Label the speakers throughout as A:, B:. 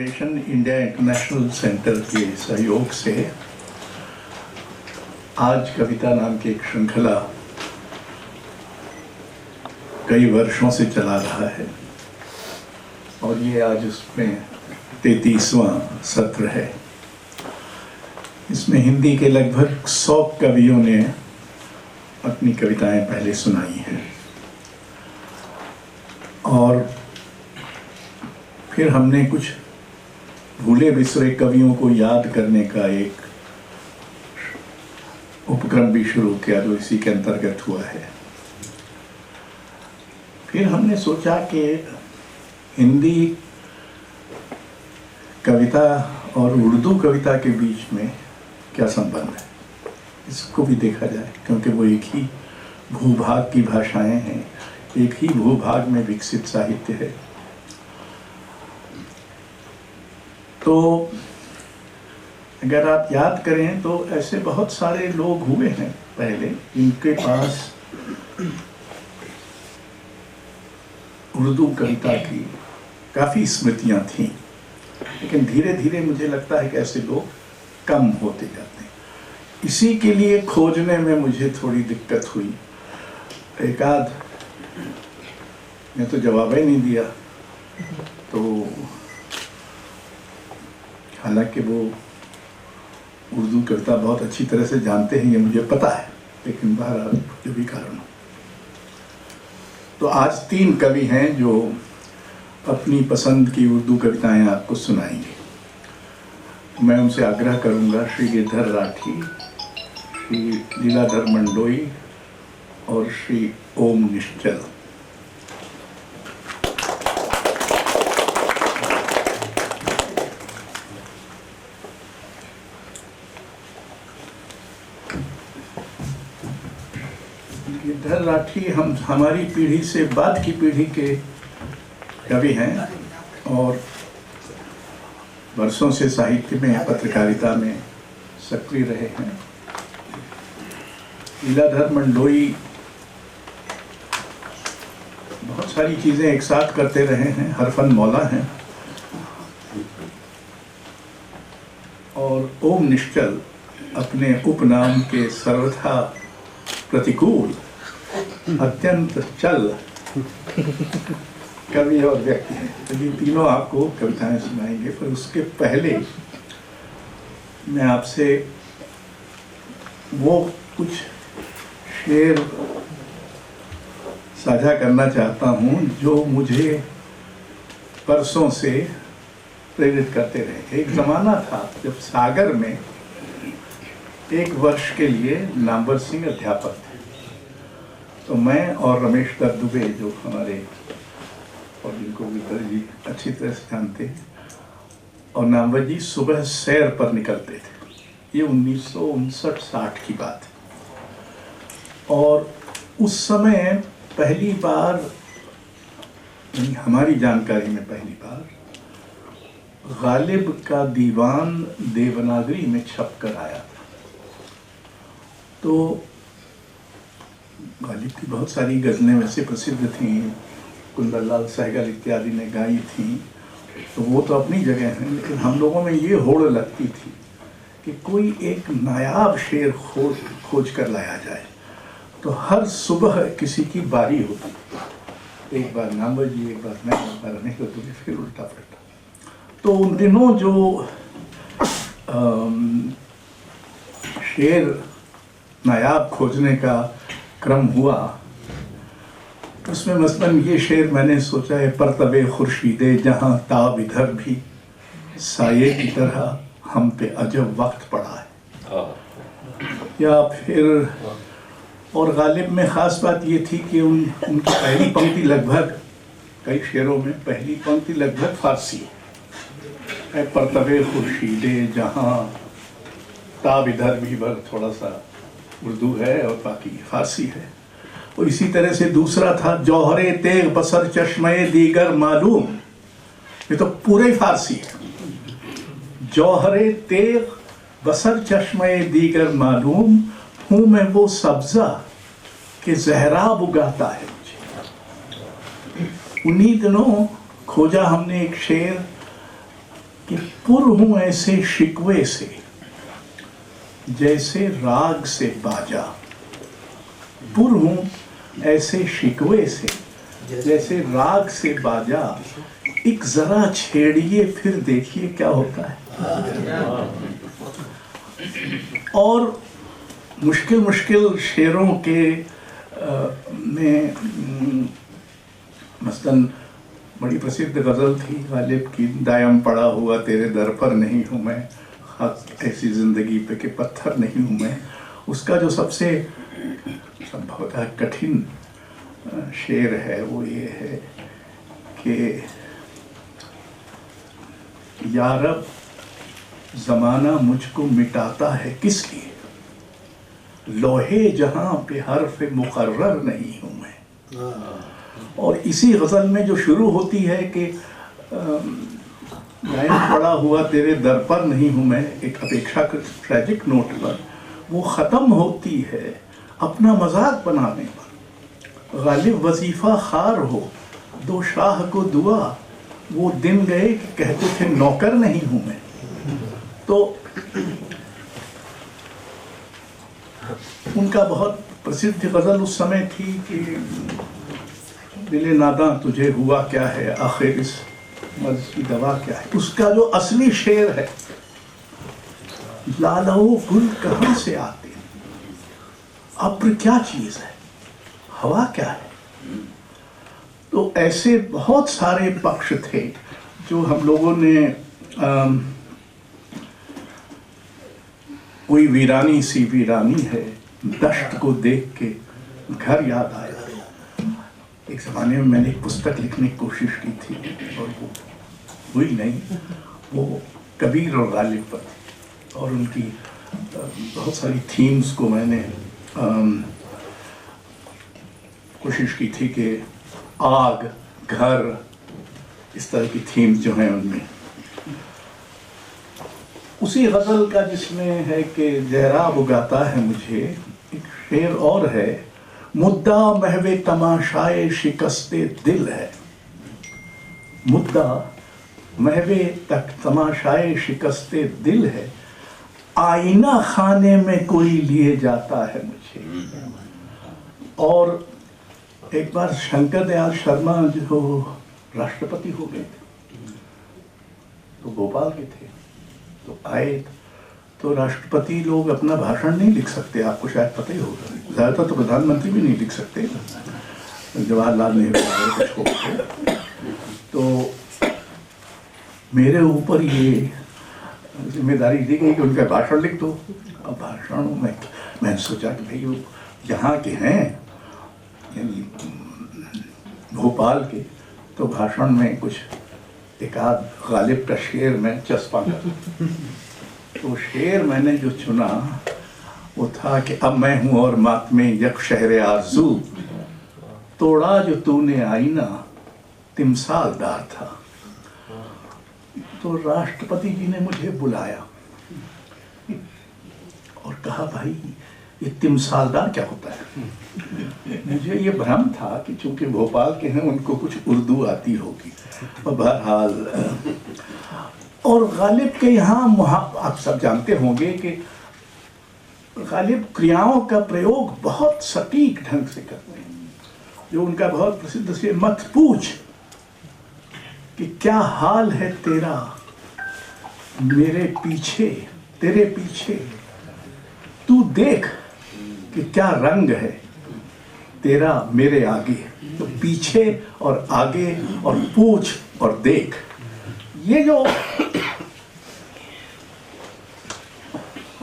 A: Foundation India international centre के सहयोग से आज कविता नाम की एक श्रृंखला कई वर्षों से चला रहा है और ये आज उसमें 33वां सत्र है। इसमें हिंदी के लगभग 100 कवियों ने अपनी कविताएं पहले सुनाई हैं और फिर हमने कुछ भूले बिसरे कवियों को याद करने का एक उपक्रम भी शुरू किया जो इसी के अंतर्गत हुआ है। फिर हमने सोचा कि हिंदी कविता और उर्दू कविता के बीच में क्या संबंध है, इसको भी देखा जाए, क्योंकि वो एक ही भूभाग की भाषाएं हैं, एक ही भूभाग में विकसित साहित्य है। तो अगर आप याद करें तो ऐसे बहुत सारे लोग हुए हैं पहले जिनके पास उर्दू कविता की काफ़ी स्मृतियां थीं, लेकिन धीरे धीरे मुझे लगता है कि ऐसे लोग कम होते जाते हैं। इसी के लिए खोजने में मुझे थोड़ी दिक्कत हुई। एक आध ने तो जवाब ही नहीं दिया, तो हालांकि वो उर्दू कविता बहुत अच्छी तरह से जानते हैं, ये मुझे पता है, लेकिन बहरहाल जो भी कारण हो। तो आज 3 कवि हैं जो अपनी पसंद की उर्दू कविताएं आपको सुनाएंगे। मैं उनसे आग्रह करूंगा, श्री गिरधर राठी, श्री लीलाधर मंडोई और श्री ओम निश्चल। गिरधर राठी हमारी पीढ़ी से बाद की पीढ़ी के कवि हैं और वर्षों से साहित्य में, पत्रकारिता में सक्रिय रहे हैं। लीलाधर मंडोई बहुत सारी चीज़ें एक साथ करते रहे हैं, हरफन मौला हैं। और ओम निश्चल अपने उपनाम के सर्वथा प्रतिकूल, अत्यंत चल कवि और व्यक्ति हैं। तो ये तीनों आपको कविताएं सुनाएंगे, पर उसके पहले मैं आपसे वो कुछ शेर साझा करना चाहता हूँ जो मुझे परसों से प्रेरित करते रहे। एक ज़माना था जब सागर में 1 वर्ष के लिए नामवर सिंह अध्यापक थे, तो मैं और रमेश दत्त दुबे जो हमारे और जिनको गिरधर जी अच्छी तरह से जानते हैं, और नामवर जी सुबह सैर पर निकलते थे। ये 1959-60 की बात है। और उस समय पहली बार, हमारी जानकारी में पहली बार, गालिब का दीवान देवनागरी में छप कर आया था। तो गालिब की बहुत सारी गज़लें वैसे प्रसिद्ध थीं, कुंदनलाल सहगल इत्यादि ने गाई थी, तो वो तो अपनी जगह है, लेकिन हम लोगों में ये होड़ लगती थी कि कोई एक नायाब शेर खोज कर लाया जाए। तो हर सुबह किसी की बारी होती, एक बार नामवर जी, एक बार मैं, एक बार नहीं, तो फिर उल्टा पलटा। तो उन दिनों जो शेर नायाब खोजने का क्रम हुआ, उसमें मसलन ये शेर मैंने सोचा है, परतबे खुर्शीदे जहाँ ताब इधर भी साये की तरह हम पे अजब वक्त पड़ा है। या फिर, और गालिब में ख़ास बात ये थी कि उनकी पहली पंक्ति लगभग, कई शेरों में पहली पंक्ति लगभग फारसी है, परतबे खुर्शीदे जहाँ ताब इधर भी, पर थोड़ा सा उर्दू है और बाकी फारसी है। और इसी तरह से दूसरा था, जौहरे तेग बसर चश्मे दीगर मालूम, ये तो पूरे फारसी है। जौहरे तेग बसर चश्मे दीगर मालूम, हूँ मैं वो सब्जा कि जहराब उगाता है मुझे। उन्हीं दिनों खोजा हमने एक शेर कि पुर हूं ऐसे शिकवे से जैसे राग से बाजा। पुर हूं ऐसे शिकवे से जैसे राग से बाजा, एक जरा छेड़िए फिर देखिए क्या होता है। और मुश्किल मुश्किल शेरों के में मसलन बड़ी प्रसिद्ध गज़ल थी गालिब की, दायम पड़ा हुआ तेरे दर पर नहीं हूँ मैं, ऐसी जिंदगी पे के पत्थर नहीं हूँ मैं। उसका जो सबसे संभवतः कठिन शेर है वो ये है कि या रब ज़माना मुझको मिटाता है किस लिए, लोहे जहां पे हर्फ मुकर्रर नहीं हूं मैं। और इसी गज़ल में जो शुरू होती है कि लाइन पड़ा हुआ तेरे दर पर नहीं हूं मैं, एक अपेक्षाकृत ट्रैजिक नोट पर, वो ख़त्म होती है अपना मजाक बनाने पर। गालिब वजीफ़ा खार हो दो शाह को दुआ, वो दिन गए कि कहते थे नौकर नहीं हूं मैं। तो उनका बहुत प्रसिद्ध गज़ल उस समय थी कि दिले नादा तुझे हुआ क्या है, आखिर इस मर्ज की दवा क्या है। उसका जो असली शेर है, लालो गुल कहाँ से आते, अब्र क्या चीज़ है, हवा क्या है। तो ऐसे बहुत सारे पक्ष थे जो हम लोगों ने कोई वीरानी सी वीरानी है, दश्त को देख के घर याद आया। एक ज़माने में मैंने एक पुस्तक लिखने की कोशिश की थी और वो हुई नहीं, वो कबीर और गालिब पर थी। और उनकी बहुत सारी थीम्स को मैंने कोशिश की थी कि आग, घर, इस तरह की थीम्स जो हैं उनमें। उसी गज़ल का जिसमें है कि जहराब उगाता है मुझे, एक शेर और है, मुद्दा महवे तमाशाए शिकस्ते दिल है। मुद्दा महवे तक तमाशाए शिकस्ते दिल है, आईना खाने में कोई लिए जाता है मुझे। और एक बार शंकर दयाल शर्मा जो राष्ट्रपति हो गए थे, तो भोपाल के थे, तो आए तो राष्ट्रपति लोग अपना भाषण नहीं लिख सकते, आपको शायद पता ही होगा। ज़्यादातर तो प्रधानमंत्री भी नहीं लिख सकते, जवाहरलाल नेहरू को छोड़। तो मेरे ऊपर ये जिम्मेदारी दी गई कि उनका भाषण लिख दो। अब भाषण में मैंने सोचा कि भाई वो यहाँ के हैं भोपाल के, तो भाषण में कुछ एक आध गालिब का शेर मैं चस्पा कर। तो शेर मैंने जो चुना वो था कि अब मैं हूँ और मातमे यक शहर आरज़ू, तोड़ा जो तूने आईना तिमसालदार था। तो राष्ट्रपति जी ने मुझे बुलाया और कहा भाई ये तिमसालदार क्या होता है। मुझे ये भ्रम था कि चूंकि भोपाल के हैं उनको कुछ उर्दू आती होगी। और बहरहाल और गालिब के यहाँ आप सब जानते होंगे कि गालिब क्रियाओं का प्रयोग बहुत सटीक ढंग से करते हैं। जो उनका बहुत प्रसिद्ध से मत पूछ कि क्या हाल है तेरा मेरे पीछे, तेरे पीछे तू देख कि क्या रंग है तेरा मेरे आगे। तो पीछे और आगे और पूछ और देख, ये जो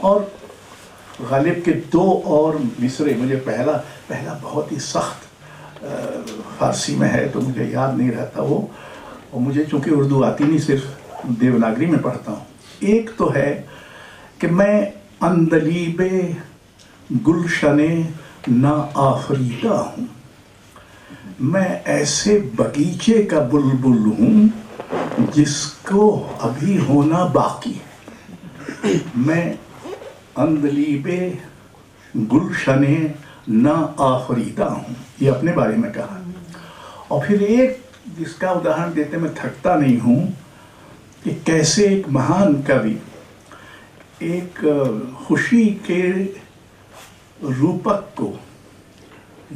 A: और गालिब के दो और मिसरे, मुझे पहला बहुत ही सख्त फारसी में है तो मुझे याद नहीं रहता वो, और मुझे चूंकि उर्दू आती नहीं, सिर्फ देवनागरी में पढ़ता हूँ। एक तो है कि मैं अंदलीबे गुलशने ना आफरीदा हूँ, मैं ऐसे बगीचे का बुलबुल हूँ जिसको अभी होना बाकी है। मैं अंदलीबे गुलशने ना आफरीदा हूँ, ये अपने बारे में कहा। और फिर एक जिसका उदाहरण देते मैं थकता नहीं हूँ कि कैसे एक महान कवि एक खुशी के रूपक को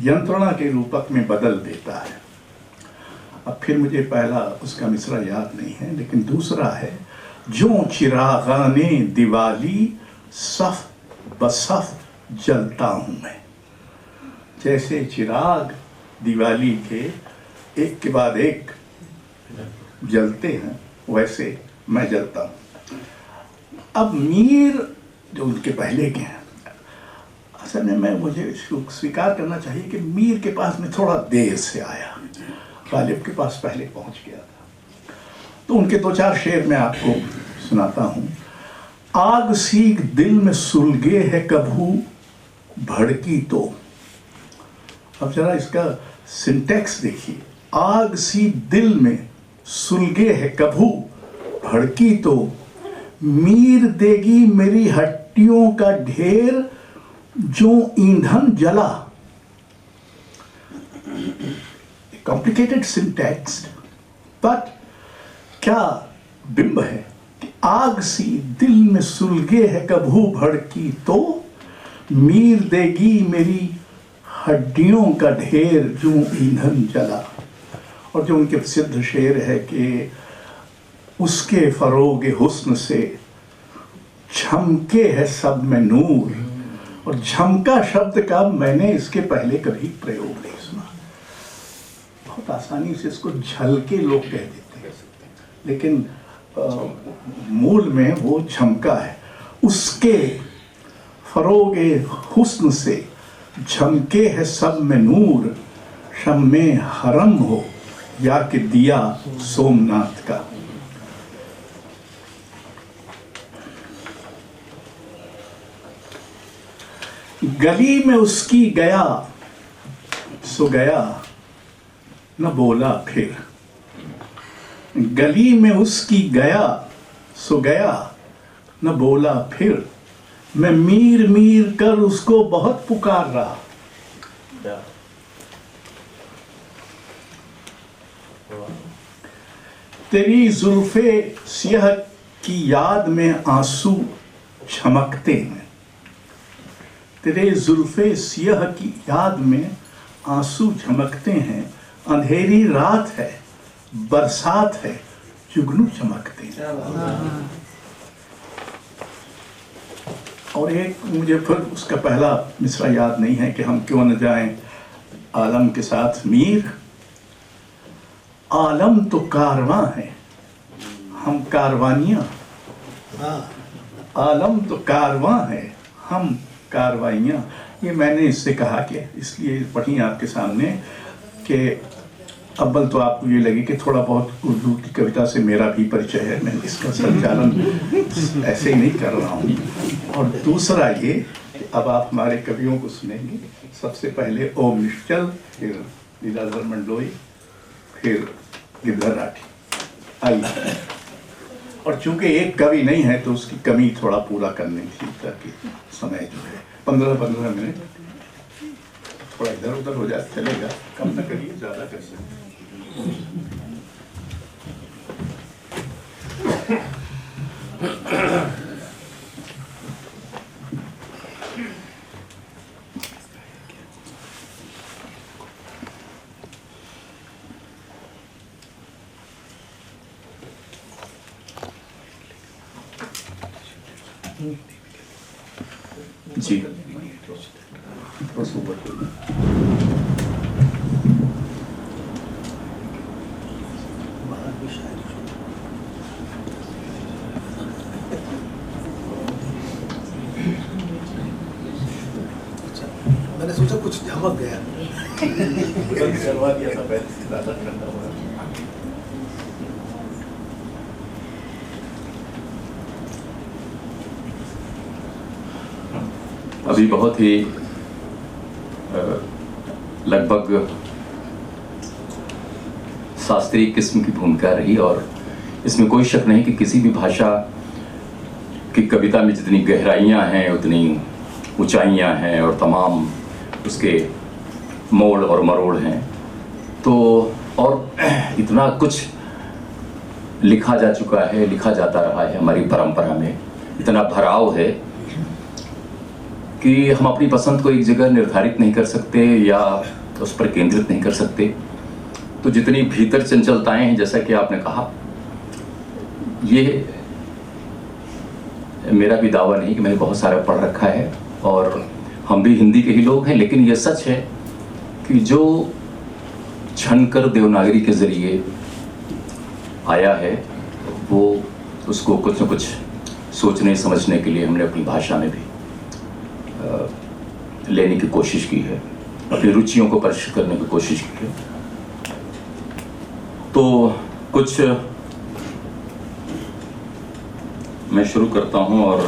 A: यंत्रणा के रूपक में बदल देता है। अब फिर मुझे पहला उसका मिसरा याद नहीं है, लेकिन दूसरा है, जो चिरागाने दिवाली सफ बसफ जलता हूँ मैं। जैसे चिराग दिवाली के एक के बाद एक जलते हैं, वैसे मैं जलता हूँ। अब मीर जो उनके पहले के हैं, असल में मुझे स्वीकार करना चाहिए कि मीर के पास में थोड़ा देर से आया, गालिब के पास पहले पहुंच गया था। तो उनके दो चार शेर मैं आपको सुनाता हूँ। आग सीख दिल में सुलगे है कभू भड़की तो। अब जरा इसका सिंटेक्स देखिए, आग सी दिल में सुलगे है कभू भड़की तो, मीर देगी मेरी हड्डियों का ढेर जो ईंधन जला। कॉम्प्लिकेटेड सिंटेक्स, बट क्या बिंब है कि आग सी दिल में सुलगे है कभू भड़की तो, मीर देगी मेरी हड्डियों का ढेर जो ईंधन जला। और जो उनके प्रसिद्ध शेर है कि उसके फरोगे हुस्न से झमके है सब में नूर। और झमका शब्द का मैंने इसके पहले कभी प्रयोग नहीं सुना। बहुत आसानी से इसको झलके लोग कह देते हैं, लेकिन मूल में वो झमका है। उसके फरोगे हुस्न से झमके है सब में नूर, शम्मे हरम हो या कि दिया सोमनाथ का। गली में उसकी गया सो गया न बोला फिर। गली में उसकी गया सो गया न बोला फिर। मैं मीर मीर कर उसको बहुत पुकार रहा। तेरी जुल्फे सियाह की याद में आंसू झमकते हैं। तेरे जुल्फे सियाह की याद में आंसू झमकते हैं। अंधेरी रात है, बरसात है, जुगनू चमकते हैं। और एक मुझे फिर उसका पहला मिसरा याद नहीं है कि हम क्यों न जाएं आलम के साथ मीर। आलम तो कारवां है, हम कारवानियां। आलम तो कारवां है, हम कारवाइयाँ। ये मैंने इससे कहा कि इसलिए पढ़ी आपके सामने कि अव्वल तो आपको ये लगे कि थोड़ा बहुत उर्दू की कविता से मेरा भी परिचय है, मैं इसका संचालन ऐसे ही नहीं कर रहा हूँ। और दूसरा ये कि अब आप हमारे कवियों को सुनेंगे। सबसे पहले ओम निश्चल, फिर लीलाधर मंडलोई, फिर गिरधर राठी। आइए। और चूंकि एक कवि नहीं है तो उसकी कमी थोड़ा पूरा करने की, ताकि समय जो है 15-15 मिनट थोड़ा इधर उधर हो जाए चलेगा, कम न करिए, ज़्यादा कर सकते। जी
B: मैंने सोचा कुछ झमक गया।
A: करवा दिया था पहले से ज़्यादा ठंडा हो रहा।
C: अभी बहुत ही लगभग शास्त्रीय किस्म की भूमिका रही, और इसमें कोई शक नहीं कि किसी भी भाषा की कविता में जितनी गहराइयाँ हैं उतनी ऊंचाइयाँ हैं और तमाम उसके मोड़ और मरोड़ हैं। तो और इतना कुछ लिखा जा चुका है, लिखा जाता रहा है। हमारी परंपरा में इतना भराव है कि हम अपनी पसंद को एक जगह निर्धारित नहीं कर सकते या उस पर केंद्रित नहीं कर सकते। तो जितनी भीतर चंचलताएं हैं, जैसा कि आपने कहा, ये मेरा भी दावा नहीं कि मैंने बहुत सारा पढ़ रखा है और हम भी हिंदी के ही लोग हैं, लेकिन ये सच है कि जो छनकर देवनागरी के जरिए आया है वो उसको कुछ न कुछ सोचने समझने के लिए हमने अपनी भाषा में भी लेने की कोशिश की है, अपनी रुचियों को परिष्कृत करने की कोशिश की है। तो कुछ मैं शुरू करता हूं और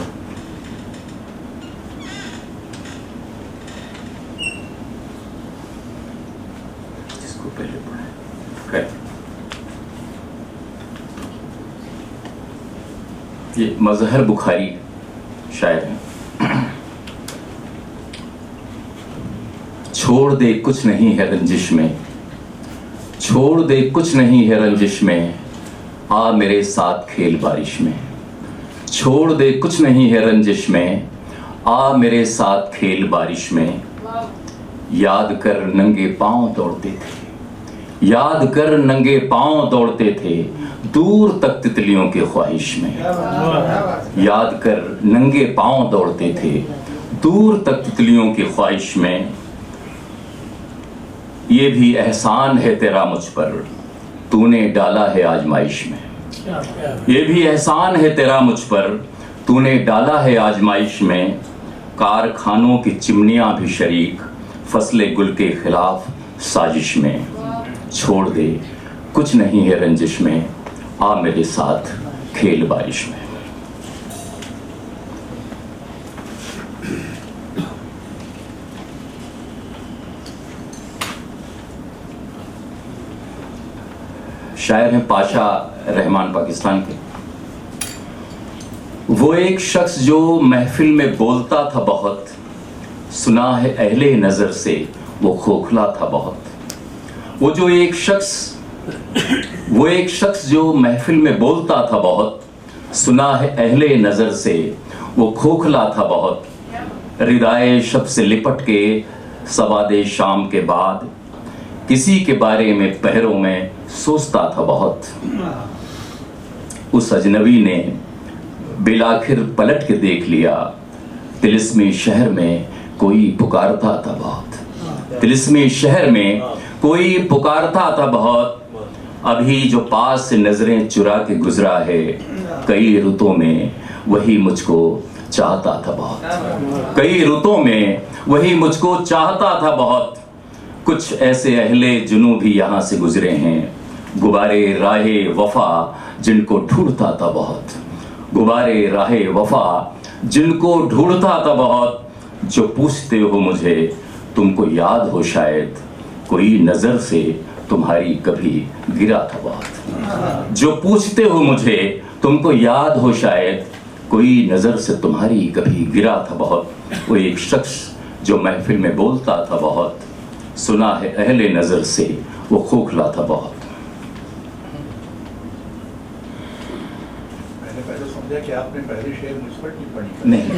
C: इसको पहले पढ़ें। ये मजहर बुखारी शायर हैं। छोड़ दे कुछ नहीं है रंजिश में, छोड़ दे कुछ नहीं है रंजिश में, आ मेरे साथ खेल बारिश में। छोड़ दे कुछ नहीं है रंजिश में, आ मेरे साथ खेल बारिश में। याद कर नंगे पांव दौड़ते थे, याद कर नंगे पांव दौड़ते थे, दूर तक तितलियों के ख्वाहिश में। याद कर नंगे पांव दौड़ते थे, दूर तक तितलियों की ख्वाहिश में। ये भी एहसान है तेरा मुझ पर, तूने डाला है आजमाइश में। ये भी एहसान है तेरा मुझ पर, तूने डाला है आजमाइश में। कारखानों की चिमनियां भी शरीक, फसले गुल के खिलाफ साजिश में। छोड़ दे कुछ नहीं है रंजिश में, आ मेरे साथ खेल बारिश में। शायर हैं पाशा रहमान पाकिस्तान के। वो एक शख्स जो महफिल में बोलता था बहुत, सुना है अहले नजर से वो खोखला था बहुत। वो एक शख्स जो महफिल में बोलता था बहुत, सुना है अहले नजर से वो खोखला था बहुत। रिदाए शब से लिपट के सवादे शाम के बाद, किसी के बारे में पहरों में सोचता था बहुत। उस अजनबी ने बिलाखिर पलट के देख लिया, तिलिस्मी शहर में कोई पुकारता था बहुत। तिलिस्मी शहर में कोई पुकारता था बहुत। अभी जो पास से नजरें चुरा के गुजरा है, कई रुतों में वही मुझको चाहता था बहुत। कई रुतों में वही मुझको चाहता था बहुत। कुछ ऐसे अहले जुनू भी यहाँ से गुजरे हैं, गुबारे राहे वफा जिनको ढूंढता था बहुत। गुबारे राहे वफा जिनको ढूंढता था बहुत। जो पूछते हो मुझे तुमको याद हो शायद, कोई नजर से तुम्हारी कभी गिरा था बहुत। जो पूछते हो मुझे तुमको याद हो शायद, कोई नजर से तुम्हारी कभी गिरा था बहुत। वो एक शख्स जो महफिल में बोलता था बहुत, सुना है अहले नजर से वो खोखला था बहुत।
A: मैंने पहले समझा कि आपने पहले शेर मुझ पर टिप्पणी
C: नहीं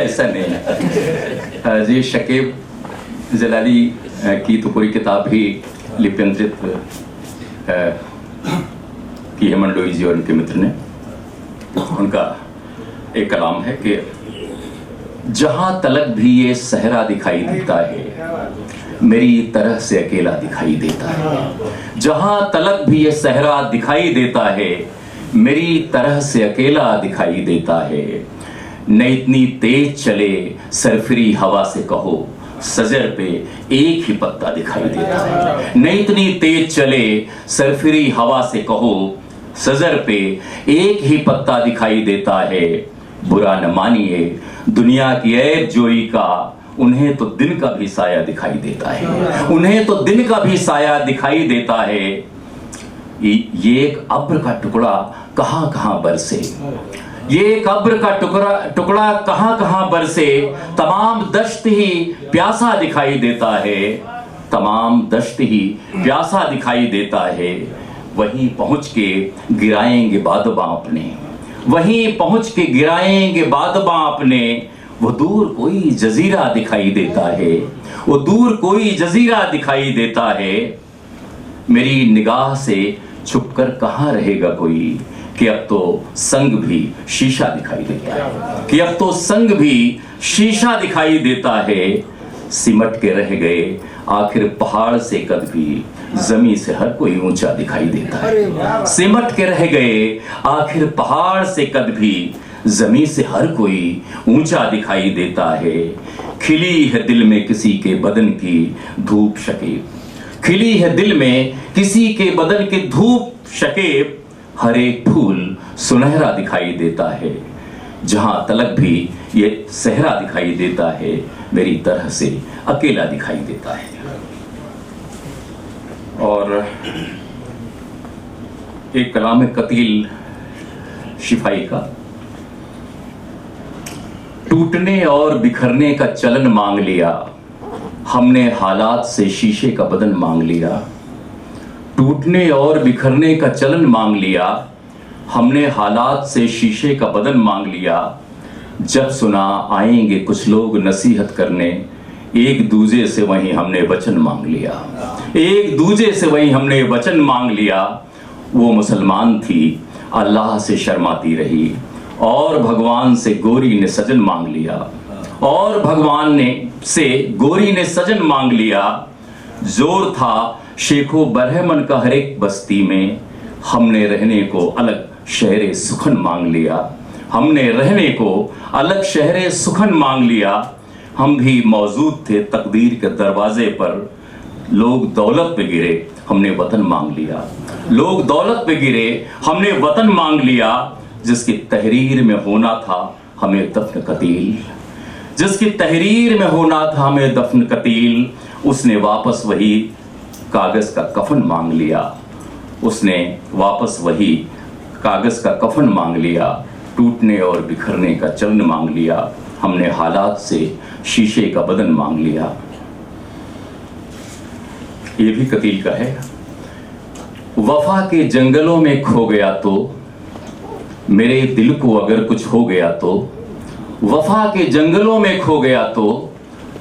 C: ऐसा नहीं। जी शकीब जलाली की तो पूरी किताब ही लिप्यंतरित की है मंडोई जी और उनके मित्र ने। उनका एक कलाम है कि जहां तलक भी ये सहरा दिखाई देता है, मेरी तरह से अकेला दिखाई देता है। जहां तलक भी ये सहरा दिखाई देता है, मेरी तरह से अकेला दिखाई देता है। न इतनी तेज चले सरफरी हवा से कहो, सजर पे एक ही पत्ता दिखाई देता है। न इतनी तेज चले सरफरी हवा से कहो, सजर पे एक ही पत्ता दिखाई देता है। बुरा न मानिए दुनिया की ऐब जोई का, उन्हें तो दिन का भी साया दिखाई देता है। उन्हें तो दिन का भी साया दिखाई देता है। ये एक अब्र का टुकड़ा कहां कहां बरसे, ये एक अब्र का टुकड़ा कहां कहां बरसे। तमाम दश्त ही प्यासा दिखाई देता है, तमाम दश्त ही प्यासा दिखाई देता है। वहीं पहुंच के गिराएंगे बादबां अपने, वहीं पहुंच के गिराएंगे बादबां अपने। वो दूर कोई जजीरा दिखाई देता है, वो दूर कोई जजीरा दिखाई देता है। मेरी निगाह से छुपकर कहाँ रहेगा कोई, कि अब तो संग भी शीशा दिखाई देता है, कि अब तो संग भी शीशा दिखाई देता है। सिमट के रह गए आखिर पहाड़ से कद भी, जमी से हर कोई ऊंचा दिखाई देता है। सिमट के रह गए आखिर पहाड़ से कद भी, जमी से हर कोई ऊंचा दिखाई देता है। खिली है दिल में किसी के बदन की धूप शकेब, खिली है दिल में किसी के बदन की धूप शकेब। हर एक फूल सुनहरा दिखाई देता है, जहां तलक भी ये सहरा दिखाई देता है, मेरी तरह से अकेला दिखाई देता है। और एक कलाम कतील शिफाई का, टूटने और बिखरने का चलन मांग लिया हमने, हालात से शीशे का बदन मांग लिया। टूटने और बिखरने का चलन मांग लिया हमने, हालात से शीशे का बदन मांग लिया। जब सुना आएंगे कुछ लोग नसीहत करने, एक दूजे से वहीं हमने वचन मांग लिया, एक दूजे से वहीं हमने वचन मांग लिया। वो मुसलमान थी अल्लाह से शर्माती रही, और भगवान से गोरी ने सजन मांग लिया, और भगवान ने से गोरी ने सजन मांग लिया। जोर था शेखो बरहमन का हर एक बस्ती में, हमने रहने को अलग शहरे सुखन मांग लिया, हमने रहने को अलग शहरे सुखन मांग लिया। हम भी मौजूद थे तकदीर के दरवाजे पर, लोग दौलत पे गिरे हमने वतन मांग लिया, लोग दौलत पे गिरे हमने वतन मांग लिया। जिसकी तहरीर में होना था हमें दफन कतील, जिसकी तहरीर में होना था हमें दफन कतील, उसने वापस वही कागज का कफन मांग लिया, उसने वापस वही कागज का कफन मांग लिया। टूटने और बिखरने का चलन मांग लिया हमने, हालात से शीशे का बदन मांग लिया। ये भी कतील का है। वफा के जंगलों में खो गया तो, मेरे दिल को अगर कुछ हो गया तो, वफा के जंगलों में खो गया तो,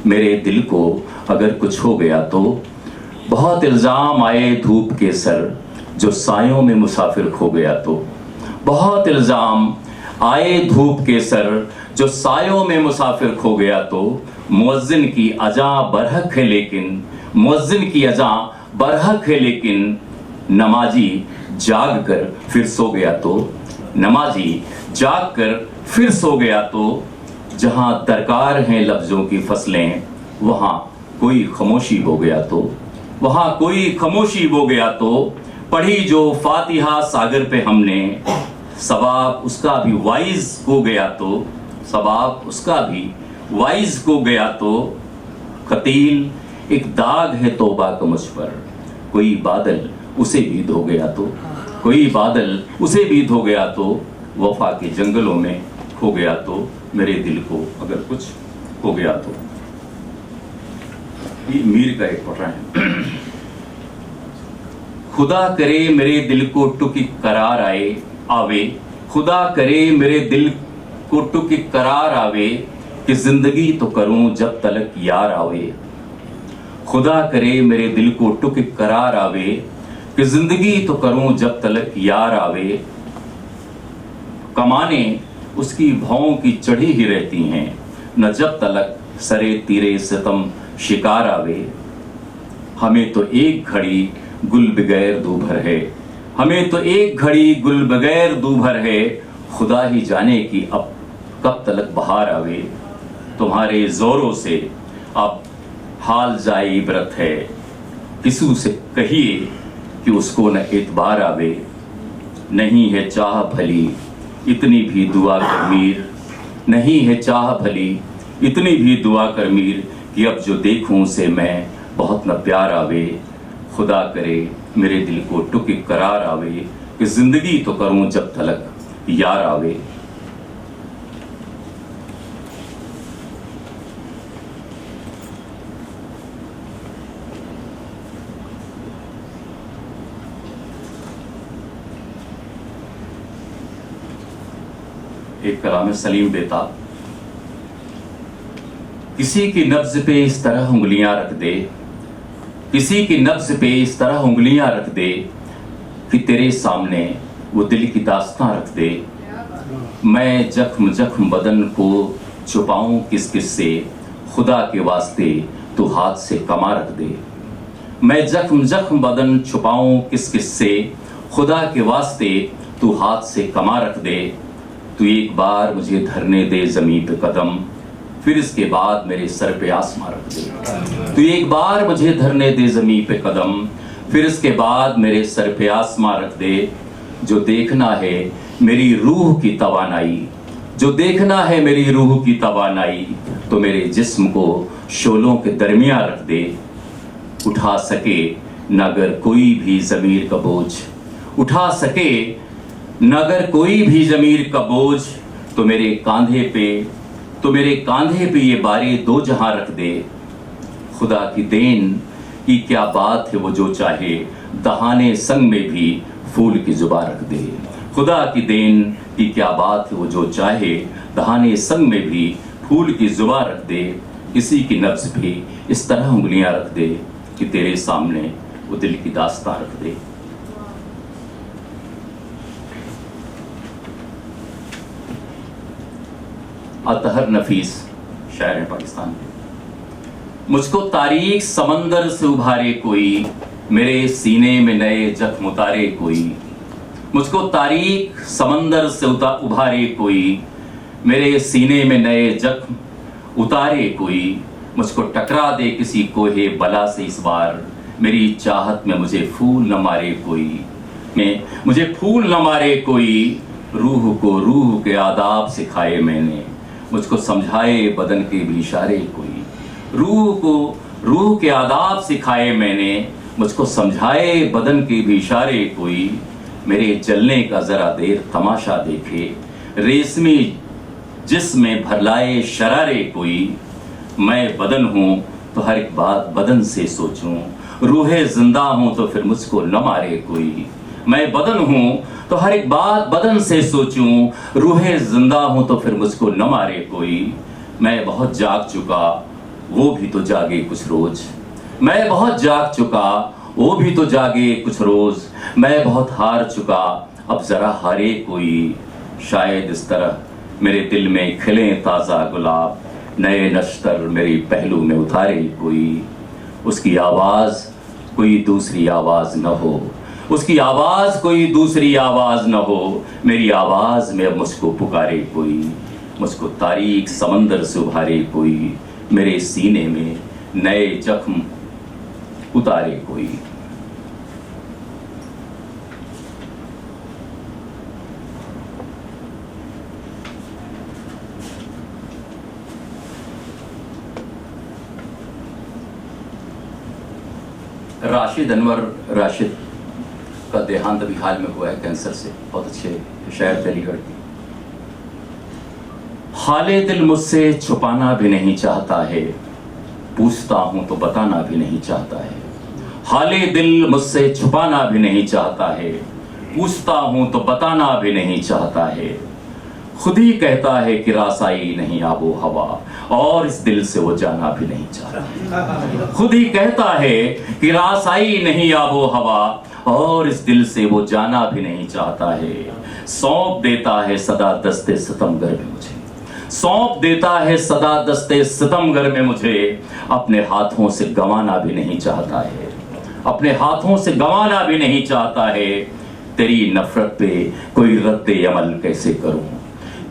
C: मेरे दिल को अगर कुछ हो गया तो। बहुत इल्जाम आए धूप के सर, जो सायों में मुसाफिर खो गया तो। बहुत इल्जाम आए धूप के सर, जो सायों में मुसाफिर खो गया तो। मुअज्जिन की अजा बरहक है लेकिन, मुअज्जिन की अजा बरहक है लेकिन, नमाजी जाग कर फिर सो गया तो, नमाजी जाग कर फिर सो गया तो। जहां दरकार हैं लफ्जों की फसलें, वहां कोई खामोशी हो गया तो, वहां कोई खामोशी हो गया तो। पढ़ी जो फातिहा सागर पे हमने, सवाब उसका भी वाइज हो गया तो, सवाब उसका भी वाइज हो गया तो। कतील एक दाग है तौबा का मुझ पर, कोई बादल उसे भी धो गया तो, कोई बादल उसे भी धो गया तो। वफा के जंगलों में खो गया तो, मेरे दिल को अगर कुछ हो गया तो। ये मीर का एक पढ़ रहे हैं। खुदा करे मेरे दिल को टुकी करार आवे, खुदा करे मेरे दिल को टुकी करार आवे, कि जिंदगी तो करूं जब तलक यार आवे। खुदा करे मेरे दिल को टुकी करार आवे, कि जिंदगी तो करूं जब तलक यार आवे। कमाने उसकी भावों की चढ़ी ही रहती हैं, न जब तलक सरे तीरे सितम शिकार आवे। हमें तो एक घड़ी गुल बगैर दूभर है, हमें तो एक घड़ी गुल बगैर दूभर है। खुदा ही जाने कि अब कब तलक बहार आवे। तुम्हारे जोरों से अब हाल जाए इबरत है, किसू से कहिए कि उसको न एतबार आवे। नहीं है चाह भली इतनी भी दुआ कर मीर, नहीं है चाह भली इतनी भी दुआ कर मीर, कि अब जो देखूं से मैं बहुत न प्यार आवे। खुदा करे मेरे दिल को टुकी करार आवे, कि जिंदगी तो करूं जब तलक यार आवे। एक कलाम सलीम बेताब। किसी की नब्ज पे इस तरह उंगलियां रख दे, किसी की नब्ज पे इस तरह उंगलियां रख दे कि तेरे सामने वो दिल की दास्तां रख दे। मैं जख्म जख्म बदन को छुपाऊं किस किस से, खुदा के वास्ते तू हाथ से कमा रख दे। मैं जख्म जख्म बदन छुपाऊं किस किस से, खुदा के वास्ते तू हाथ से कमा रख दे। तू एक बार मुझे धरने दे ज़मीं पे कदम, फिर इसके बाद मेरे सर पे आसमां रख दे। तू एक बार मुझे धरने दे ज़मीं पे कदम, फिर इसके बाद मेरे सर पे आसमां रख दे। जो देखना है मेरी रूह की तवानाई, जो देखना है मेरी रूह की तवानाई, तो मेरे जिस्म को शोलों के दरमियान रख दे। उठा सके न अगर कोई भी ज़मीर का बोझ, उठा सके न अगर कोई भी ज़मीर का बोझ, तो मेरे कांधे पे ये बारे दो जहां रख दे। खुदा की देन की क्या बात है वो जो चाहे, दहाने संग में भी फूल की जुबां रख दे। खुदा की देन की क्या बात है वो जो चाहे, दहाने संग में भी फूल की जुबां रख दे। किसी की नब्ज पे इस तरह उंगलियां रख दे कि तेरे सामने वो दिल की दास्तां रख दे। अतहर नफीस शायर है पाकिस्तान के। मुझको तारीख समंदर से उभारे कोई, मेरे सीने में नए जख्म उतारे कोई। मुझको तारीख समंदर से उभारे कोई, मेरे सीने में नए जख्म उतारे कोई। मुझको टकरा दे किसी कोहे बला से इस बार, मेरी चाहत में मुझे फूल न मारे कोई। मुझे फूल न मारे कोई, रूह को रूह के आदाब सिखाए मैंने। मुझको समझाए बदन के भी इशारे कोई, रूह को रूह के आदाब सिखाए मैंने। मुझको समझाए बदन के भी इशारे कोई। मेरे जलने का जरा देर तमाशा देखे, रेशमी जिस्म भर लाए शरारे कोई। मैं बदन हूँ तो हर एक बात बदन से सोचूं, रूहे जिंदा हूँ तो फिर मुझको न मारे कोई। मैं बदन हूँ तो हर एक बात बदन से सोचूं, रूहे जिंदा हूँ तो फिर मुझको न मारे कोई। मैं बहुत जाग चुका वो भी तो जागे कुछ रोज, मैं बहुत जाग चुका वो भी तो जागे कुछ रोज। मैं बहुत हार चुका अब जरा हारे कोई। शायद इस तरह मेरे दिल में खिले ताज़ा गुलाब, नए नश्तर मेरी पहलू में उतारे कोई। उसकी आवाज़ कोई दूसरी आवाज़ न हो, उसकी आवाज़ कोई दूसरी आवाज़ न हो। मेरी आवाज़ में अब मुझको पुकारे कोई। मुझको तारीख समंदर से उभारे कोई, मेरे सीने में नए जख्म उतारे कोई। राशिद अनवर राशिद का देहांत अभी हाल में हुआ है कैंसर से। बहुत अच्छे शायर चंडीगढ़ की। हाले दिल मुझसे छुपाना भी नहीं चाहता है, पूछता हूं तो बताना भी नहीं चाहता है। हाले दिल मुझसे छुपाना भी नहीं चाहता है, पूछता हूं तो बताना भी नहीं चाहता है। खुद ही कहता है कि रासाई नहीं आबो हवा, और इस दिल से वो जाना भी नहीं चाहता। खुद ही कहता है कि रासाई नहीं आबो हवा, और इस दिल से वो जाना भी नहीं चाहता है। सौंप देता है सदा दस्ते सितमगर में मुझे, सौंप देता है सदा दस्ते सितमगर में मुझे। अपने हाथों से गंवाना भी नहीं चाहता है, अपने हाथों से गंवाना भी नहीं चाहता है। तेरी नफरत पे कोई रद्द अमल कैसे करूं,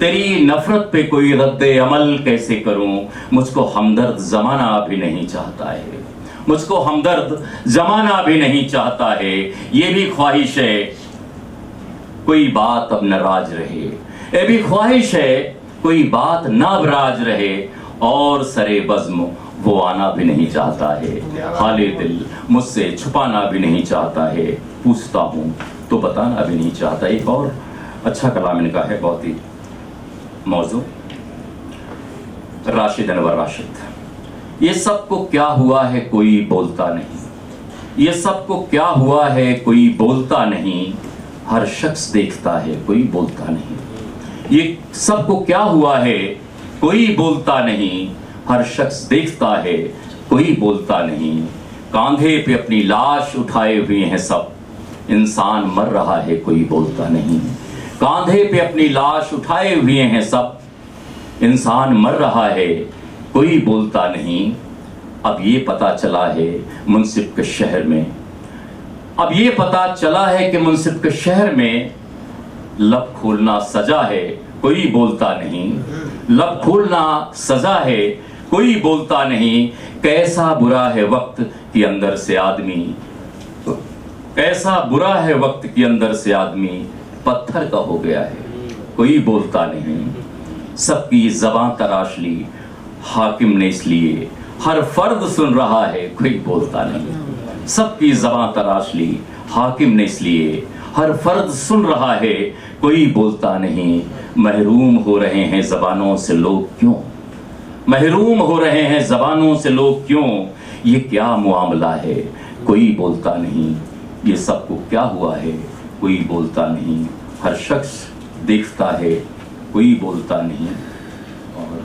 C: तेरी नफरत पे कोई रद्द अमल कैसे करूं। मुझको हमदर्द जमाना भी नहीं चाहता है, मुझको हमदर्द जमाना भी नहीं चाहता है। ये भी ख्वाहिश है कोई बात अब नाराज रहे, ये भी ख्वाहिश है कोई बात नाबराज रहे। और सरे बज़्म वो आना भी नहीं चाहता है, हाले दिल मुझसे छुपाना भी नहीं चाहता है। पूछता हूँ तो बताना भी नहीं चाहता। एक और अच्छा कलाम इनका है, बहुत ही मौजू। राशिद अनवर राशिद। ये सब को क्या हुआ है कोई बोलता नहीं, ये सब को क्या हुआ है कोई बोलता नहीं। हर शख्स देखता है कोई बोलता नहीं, ये सबको क्या हुआ है, कोई बोलता नहीं, हर शख्स देखता है, कोई बोलता नहीं। कांधे पे अपनी लाश उठाए हुए हैं सब, इंसान मर रहा है, कोई बोलता नहीं। कांधे पे अपनी लाश उठाए हुए हैं सब, इंसान मर रहा है, कोई बोलता नहीं। अब ये पता चला है मुंसिफ के शहर में, अब ये पता चला है कि मुंसिफ के शहर में लब खोलना सजा है, कोई बोलता नहीं। लब खोलना सजा है, कोई बोलता नहीं। कैसा बुरा है वक्त के अंदर से आदमी, कैसा बुरा है वक्त के अंदर से आदमी पत्थर का हो गया है, कोई बोलता नहीं। सबकी ज़बां तराश ली हाकिम ने इसलिए, हर फर्द सुन रहा है, कोई बोलता नहीं। सबकी ज़बां तराश ली हाकिम ने इसलिए, हर फर्द सुन रहा है, कोई बोलता नहीं। महरूम हो रहे हैं ज़बानों से लोग क्यों, महरूम हो रहे हैं ज़बानों से लोग क्यों, ये क्या मामला है, कोई बोलता नहीं। ये सबको क्या हुआ है, कोई बोलता नहीं। हर शख्स देखता है, कोई बोलता नहीं। और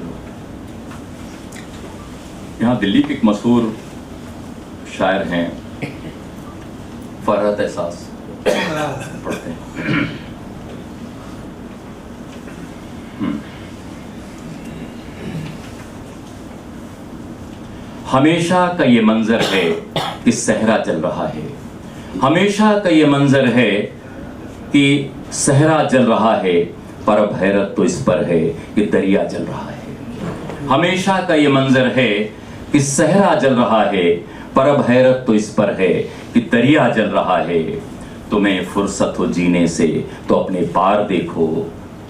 C: यहाँ दिल्ली के एक मशहूर शायर हैं, फरहत एहसास, पढ़ते हैं। हमेशा का ये मंजर है कि सहरा जल रहा है, हमेशा का ये मंजर है कि सहरा जल रहा है, पर अब हैरत तो इस पर है कि दरिया जल रहा है। हमेशा का ये मंजर है कि सहरा जल रहा है, पर अब हैरत तो इस पर है कि दरिया जल रहा है। तुम्हें फुर्सत हो जीने से तो अपने पार देखो,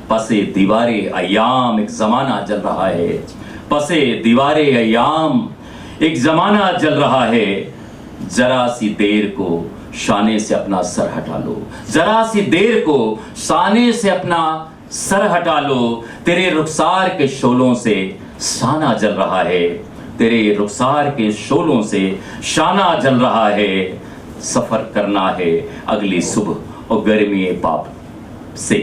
C: पसे दीवारे अयाम एक जमाना जल रहा है, पसे दीवारे अयाम एक जमाना जल रहा है। जरा सी देर को शाने से अपना सर हटा लो, जरा सी देर को शाने से अपना सर हटा लो। तेरे रुखसार के शोलों से शाना जल रहा है, तेरे रुखसार के शोलों से शाना जल रहा है। सफर करना है अगली सुबह और गर्मी पाप से,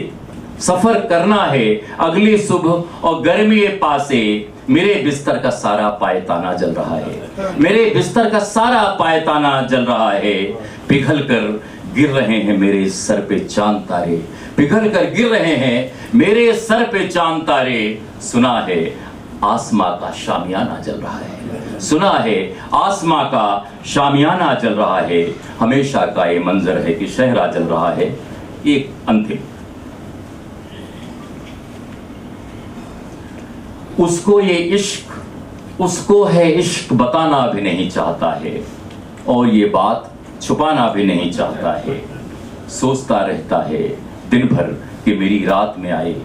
C: सफर करना है अगली सुबह और गर्मी पासे। मेरे बिस्तर का सारा पायताना जल रहा है, मेरे बिस्तर का सारा पायताना जल रहा है। पिघल कर गिर रहे हैं मेरे सर पे चांद तारे, पिघल कर गिर रहे हैं मेरे सर पे चांद तारे। सुना है आसमां का शामियाना जल रहा है, सुना है आसमां का शामियाना जल रहा है। हमेशा का ये मंजर है कि शहरा जल रहा है। एक अंतिम, उसको ये इश्क, उसको है इश्क बताना भी नहीं चाहता है, और ये बात छुपाना भी नहीं चाहता है। सोचता रहता है दिन भर कि मेरी रात में आए,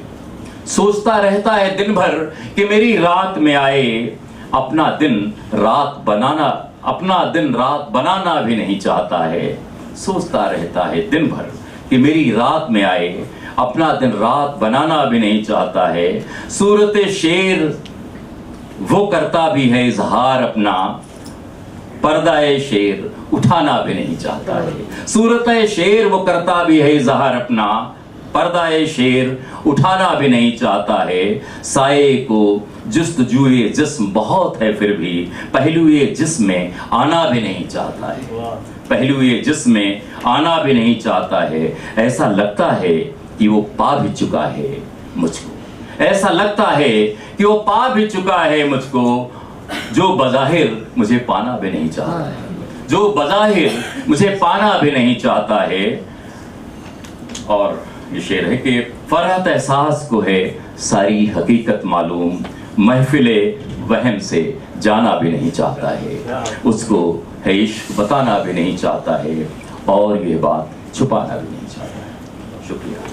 C: सोचता रहता है दिन भर कि मेरी रात में आए। अपना दिन रात बनाना, अपना दिन रात बनाना भी नहीं चाहता है। सोचता रहता है दिन भर कि मेरी रात में आए, अपना दिन रात बनाना भी नहीं चाहता है। सूरत शेर वो करता भी है इजहार अपना, पर्दाए शेर उठाना भी नहीं चाहता है। सूरत शेर वो करता भी है इजहार अपना, पर्दाए शेर उठाना भी नहीं चाहता है। साये को जुस्तजुए जिस्म बहुत है, फिर भी पहलुए जिस्म में आना भी नहीं चाहता है, पहलुए जिस्म में आना भी नहीं चाहता है। ऐसा लगता है कि वो पा भी चुका है मुझको, ऐसा लगता है कि वो पा भी चुका है मुझको, जो बज़ाहिर मुझे पाना भी नहीं चाहता है, जो बज़ाहिर मुझे पाना भी नहीं चाहता है। और ये शेर है कि फरहत एहसास को है सारी हकीकत मालूम, महफिले वहम से जाना भी नहीं चाहता है। उसको है इश्क बताना भी नहीं चाहता है, और ये बात छुपाना भी नहीं चाहता है। शुक्रिया।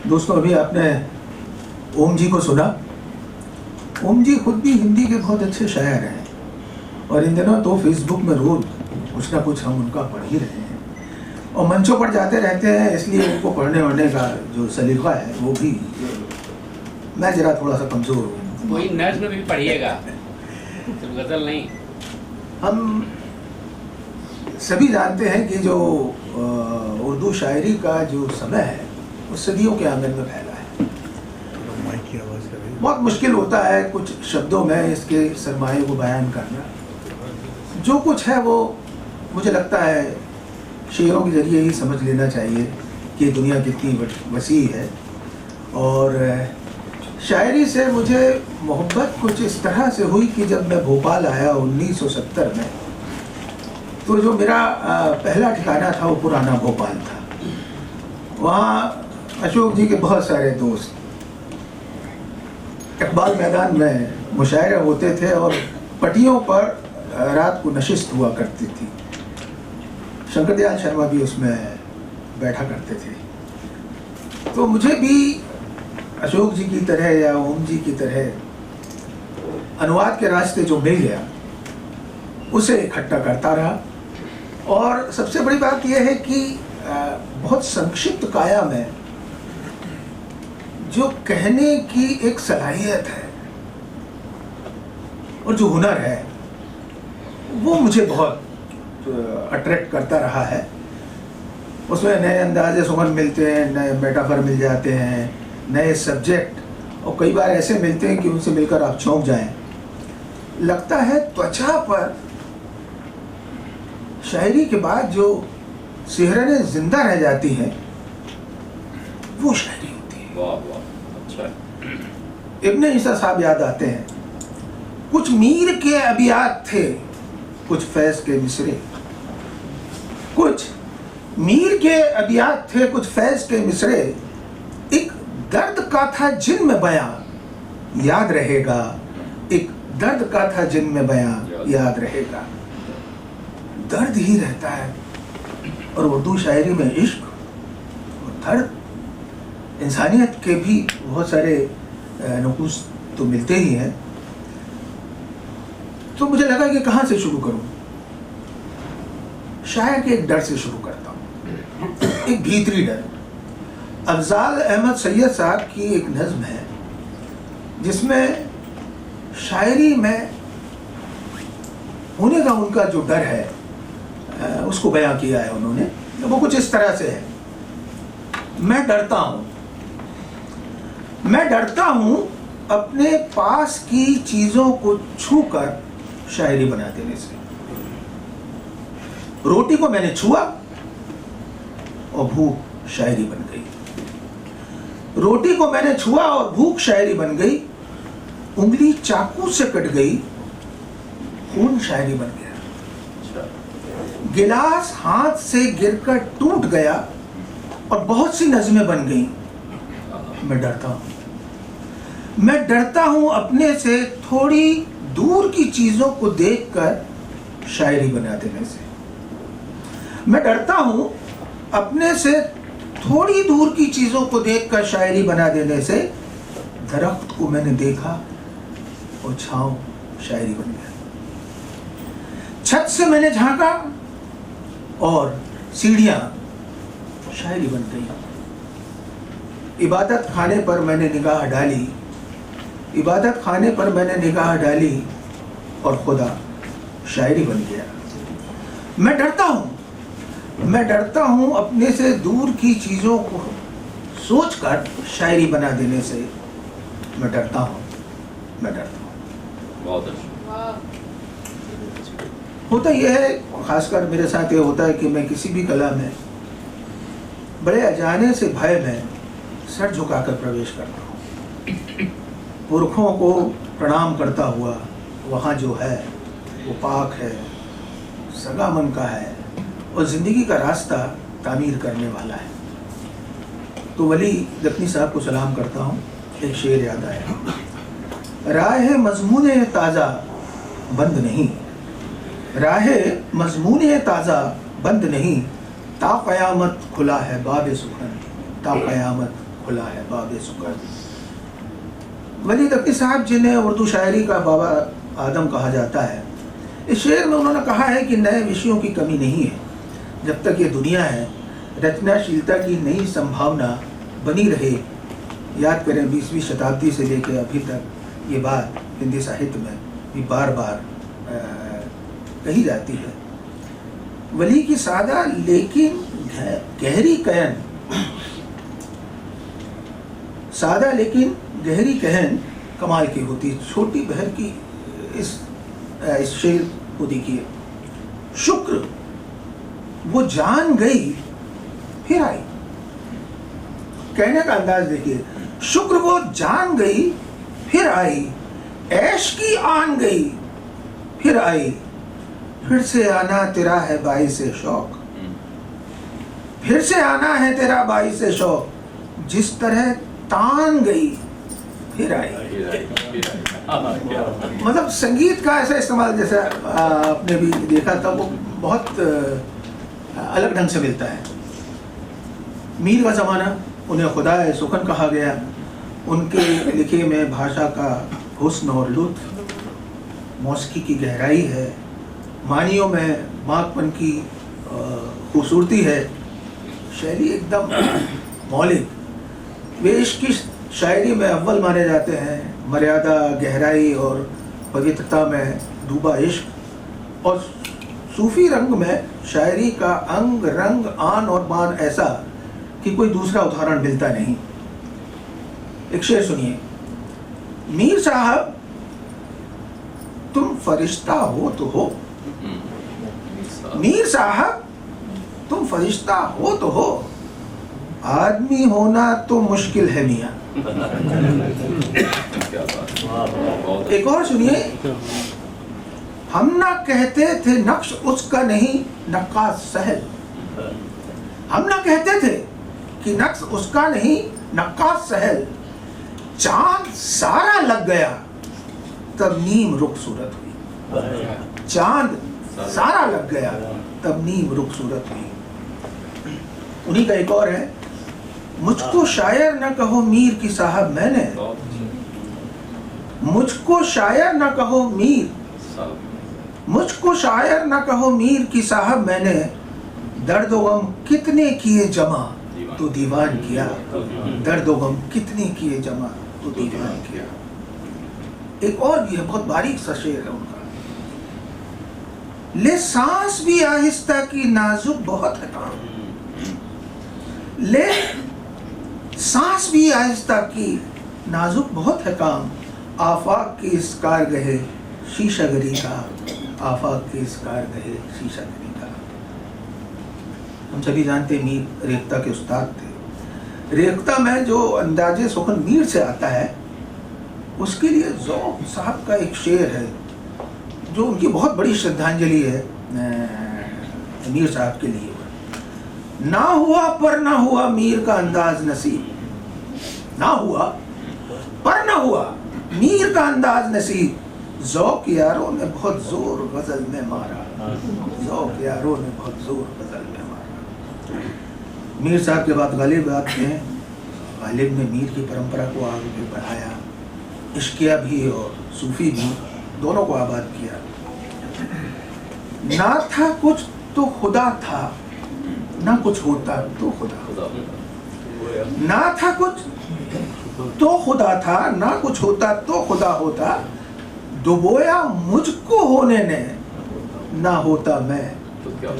B: दोस्तों, अभी आपने ओम जी को सुना, ओम जी खुद भी हिंदी के बहुत अच्छे शायर हैं और इन दिनों तो फेसबुक में रोज कुछ ना कुछ हम उनका पढ़ ही रहे हैं और मंचों पर जाते रहते हैं, इसलिए उनको पढ़ने वढ़ने का जो सलीका है वो भी मैं जरा थोड़ा सा कमज़ोर हूँ।
D: कोई नज्म भी पढ़िएगा, सिर्फ गज़ल नहीं।
B: हम सभी जानते हैं कि जो उर्दू शायरी का जो समय है वो सदियों के आंगन में फैला है। बहुत मुश्किल होता है कुछ शब्दों में इसके सरमाए को बयान करना। जो कुछ है वो मुझे लगता है शेरों के ज़रिए ही समझ लेना चाहिए कि दुनिया कितनी वसी है। और शायरी से मुझे मोहब्बत कुछ इस तरह से हुई कि जब मैं भोपाल आया 1970 में, तो जो मेरा पहला ठिकाना था वो पुराना भोपाल था। वहाँ अशोक जी के बहुत सारे दोस्त, इकबाल मैदान में मुशायरे होते थे और पटियों पर रात को नशिस्त हुआ करती थी। शंकर दयाल शर्मा भी उसमें बैठा करते थे। तो मुझे भी अशोक जी की तरह या ओम जी की तरह अनुवाद के रास्ते जो मिल गया उसे इकट्ठा करता रहा। और सबसे बड़ी बात यह है कि बहुत संक्षिप्त काया में जो कहने की एक सलाहियत है और जो हुनर है वो मुझे बहुत अट्रैक्ट करता रहा है। उसमें नए अंदाज़े सुमन मिलते हैं, नए मेटाफर मिल जाते हैं, नए सब्जेक्ट, और कई बार ऐसे मिलते हैं कि उनसे मिलकर आप चौंक जाएं। लगता है त्वचा पर शायरी के बाद जो सिहरनें जिंदा रह जाती हैं वो शायरी होती है।
C: वाह वाह, अच्छा।
B: इब्ने ईसा साहब याद आते हैं, कुछ मीर के अबियात थे कुछ फैज के मिसरे, कुछ मीर के अबियात थे कुछ फैज के मिसरे, एक दर्द का था जिन में बयां याद रहेगा, एक दर्द का था जिन में बयां याद रहेगा। दर्द ही रहता है और उर्दू शायरी में इश्क और दर्द, इंसानियत के भी बहुत सारे नुकूस तो मिलते ही हैं। तो मुझे लगा कि कहाँ से शुरू करूं। शायर के एक डर से शुरू करता हूं, एक भीतरी डर। अफजाल अहमद सैयद साहब की एक नज़्म है जिसमें शायरी में होने का उनका जो डर है उसको बयां किया है उन्होंने। वो कुछ इस तरह से है, मैं डरता हूं अपने पास की चीजों को छूकर शायरी बना देने से। रोटी को मैंने छुआ और भूख शायरी बन गई, रोटी को मैंने छुआ और भूख शायरी बन गई, उंगली चाकू से कट गई खून शायरी बन गया, गिलास हाथ से गिरकर टूट गया और बहुत सी नज़में बन गई। मैं डरता हूं अपने से थोड़ी दूर की चीजों को देखकर शायरी बना देने से। मैं डरता हूं अपने से थोड़ी दूर की चीजों को देखकर शायरी बना देने से। दरख्त को मैंने देखा और छांव शायरी बन गया, छत से मैंने झांका और सीढ़ियां शायरी बन गई। इबादत खाने पर मैंने निगाह डाली, इबादत खाने पर मैंने निगाह डाली और खुदा शायरी बन गया। मैं डरता हूं अपने से दूर की चीज़ों को सोचकर शायरी बना देने से। मैं डरता हूं
C: बहुत अच्छा।
B: होता यह है, खासकर मेरे साथ ये होता है कि मैं किसी भी कला में बड़े अजाने से भय में सर झुकाकर प्रवेश करता हूँ। पुरखों को प्रणाम करता हुआ, वहाँ जो है वो पाक है, सगा मन का है और ज़िंदगी का रास्ता तामीर करने वाला है। तो वली दफनी साहब को सलाम करता हूँ। एक शेर याद आया, राह मज़मूने ताज़ा बंद नहीं, राह मज़मूने ताज़ा बंद नहीं, ता क़यामत खुला है बाब सुखन, ता क़यामत खुला है बाब सुखन। वली दक्की साहब जिन्हें उर्दू शायरी का बाबा आदम कहा जाता है, इस शेर में उन्होंने कहा है कि नए विषयों की कमी नहीं है, जब तक ये दुनिया है रचनाशीलता की नई संभावना बनी रहे। याद करें 20वीं शताब्दी से लेकर अभी तक ये बात हिंदी साहित्य में भी बार बार कही जाती है। वली की सादा लेकिन गहरी कहन, सादा लेकिन गहरी कहन कमाल की होती। छोटी बहर की इस शेर को देखिए। शुक्र वो जान गई फिर आई, कहने का अंदाज देखिए। शुक्र वो जान गई फिर आई, ऐश की आन गई फिर आई, फिर से आना तेरा है बाइस से शौक, फिर से आना है तेरा बाइस से शौक, जिस तरह तान गई फिर आई। मतलब संगीत का ऐसा इस्तेमाल जैसा आपने भी देखा था, वो बहुत अलग ढंग से मिलता है। मीर का ज़माना, उन्हें खुदा सुखन कहा गया। उनके लिखे में भाषा का हुस्न और लुत्फ, मौसीकी की गहराई है, मानियों में माकपन की खूबसूरती है, शायरी एकदम मौलिक। वे इश्क की शायरी में अव्वल माने जाते हैं। मर्यादा, गहराई और पवित्रता में डूबा इश्क, और सूफी रंग में शायरी का अंग रंग आन और बान ऐसा कि कोई दूसरा उदाहरण मिलता नहीं। एक शेर सुनिए। मीर साहब तुम फरिश्ता हो तो हो, मीर साहब तुम फरिश्ता हो तो हो, आदमी होना तो मुश्किल है मियाँ। एक और सुनिए। हम ना कहते थे नक्श उसका नहीं नक्काश सहल, हम ना कहते थे कि नक्श उसका नहीं नक्काश सहल, चांद सारा लग गया तब नीम रुख सूरत हुई, चांद सारा लग गया तब नीम रुख सूरत हुई। उन्हीं का एक और है। मुझको शायर न कहो मीर की साहब मैंने, मुझको शायर न कहो मीर, मुझको शायर न कहो मीर की साहब मैंने, दर्द व गम कितने किए जमा तो दीवान किया, दर्द व गम कितने किए जमा तो दीवान किया। एक और भी है, बहुत बारीक सा शेर है उनका। ले सांस भी आहिस्ता की नाजुक बहुत है काम, ले सांस भी आहिस्ता की नाजुक बहुत है काम, आफाक की इस कारगहे शीशागरी का, आफाक की इस कारगहे शीशागरी का। हम सभी जानते हैं मीर रेख्ता के उस्ताद थे। रेख्ता में जो अंदाजे सुखन मीर से आता है, उसके लिए ज़ौक़ साहब का एक शेर है जो उनकी बहुत बड़ी श्रद्धांजलि है मीर साहब के लिए। ना हुआ पर ना हुआ मीर का अंदाज नसीब, ना हुआ पर ना हुआ मीर का अंदाज नसीब, ज़ौक़ यारों ने बहुत जोर गज़ल में मारा, ज़ौक़ यारों ने बहुत जोर गज़ल में मारा। मीर साहब के बाद गालिब आते हैं। गालिब ने मीर की परंपरा को आगे बढ़ाया, इश्किया भी और सूफी भी दोनों को आबाद किया। ना था कुछ तो खुदा था, ना कुछ होता तो खुदा, ना था कुछ तो खुदा था, ना कुछ होता तो खुदा होता, डुबोया मुझको होने ने, ना होता मैं तो क्या।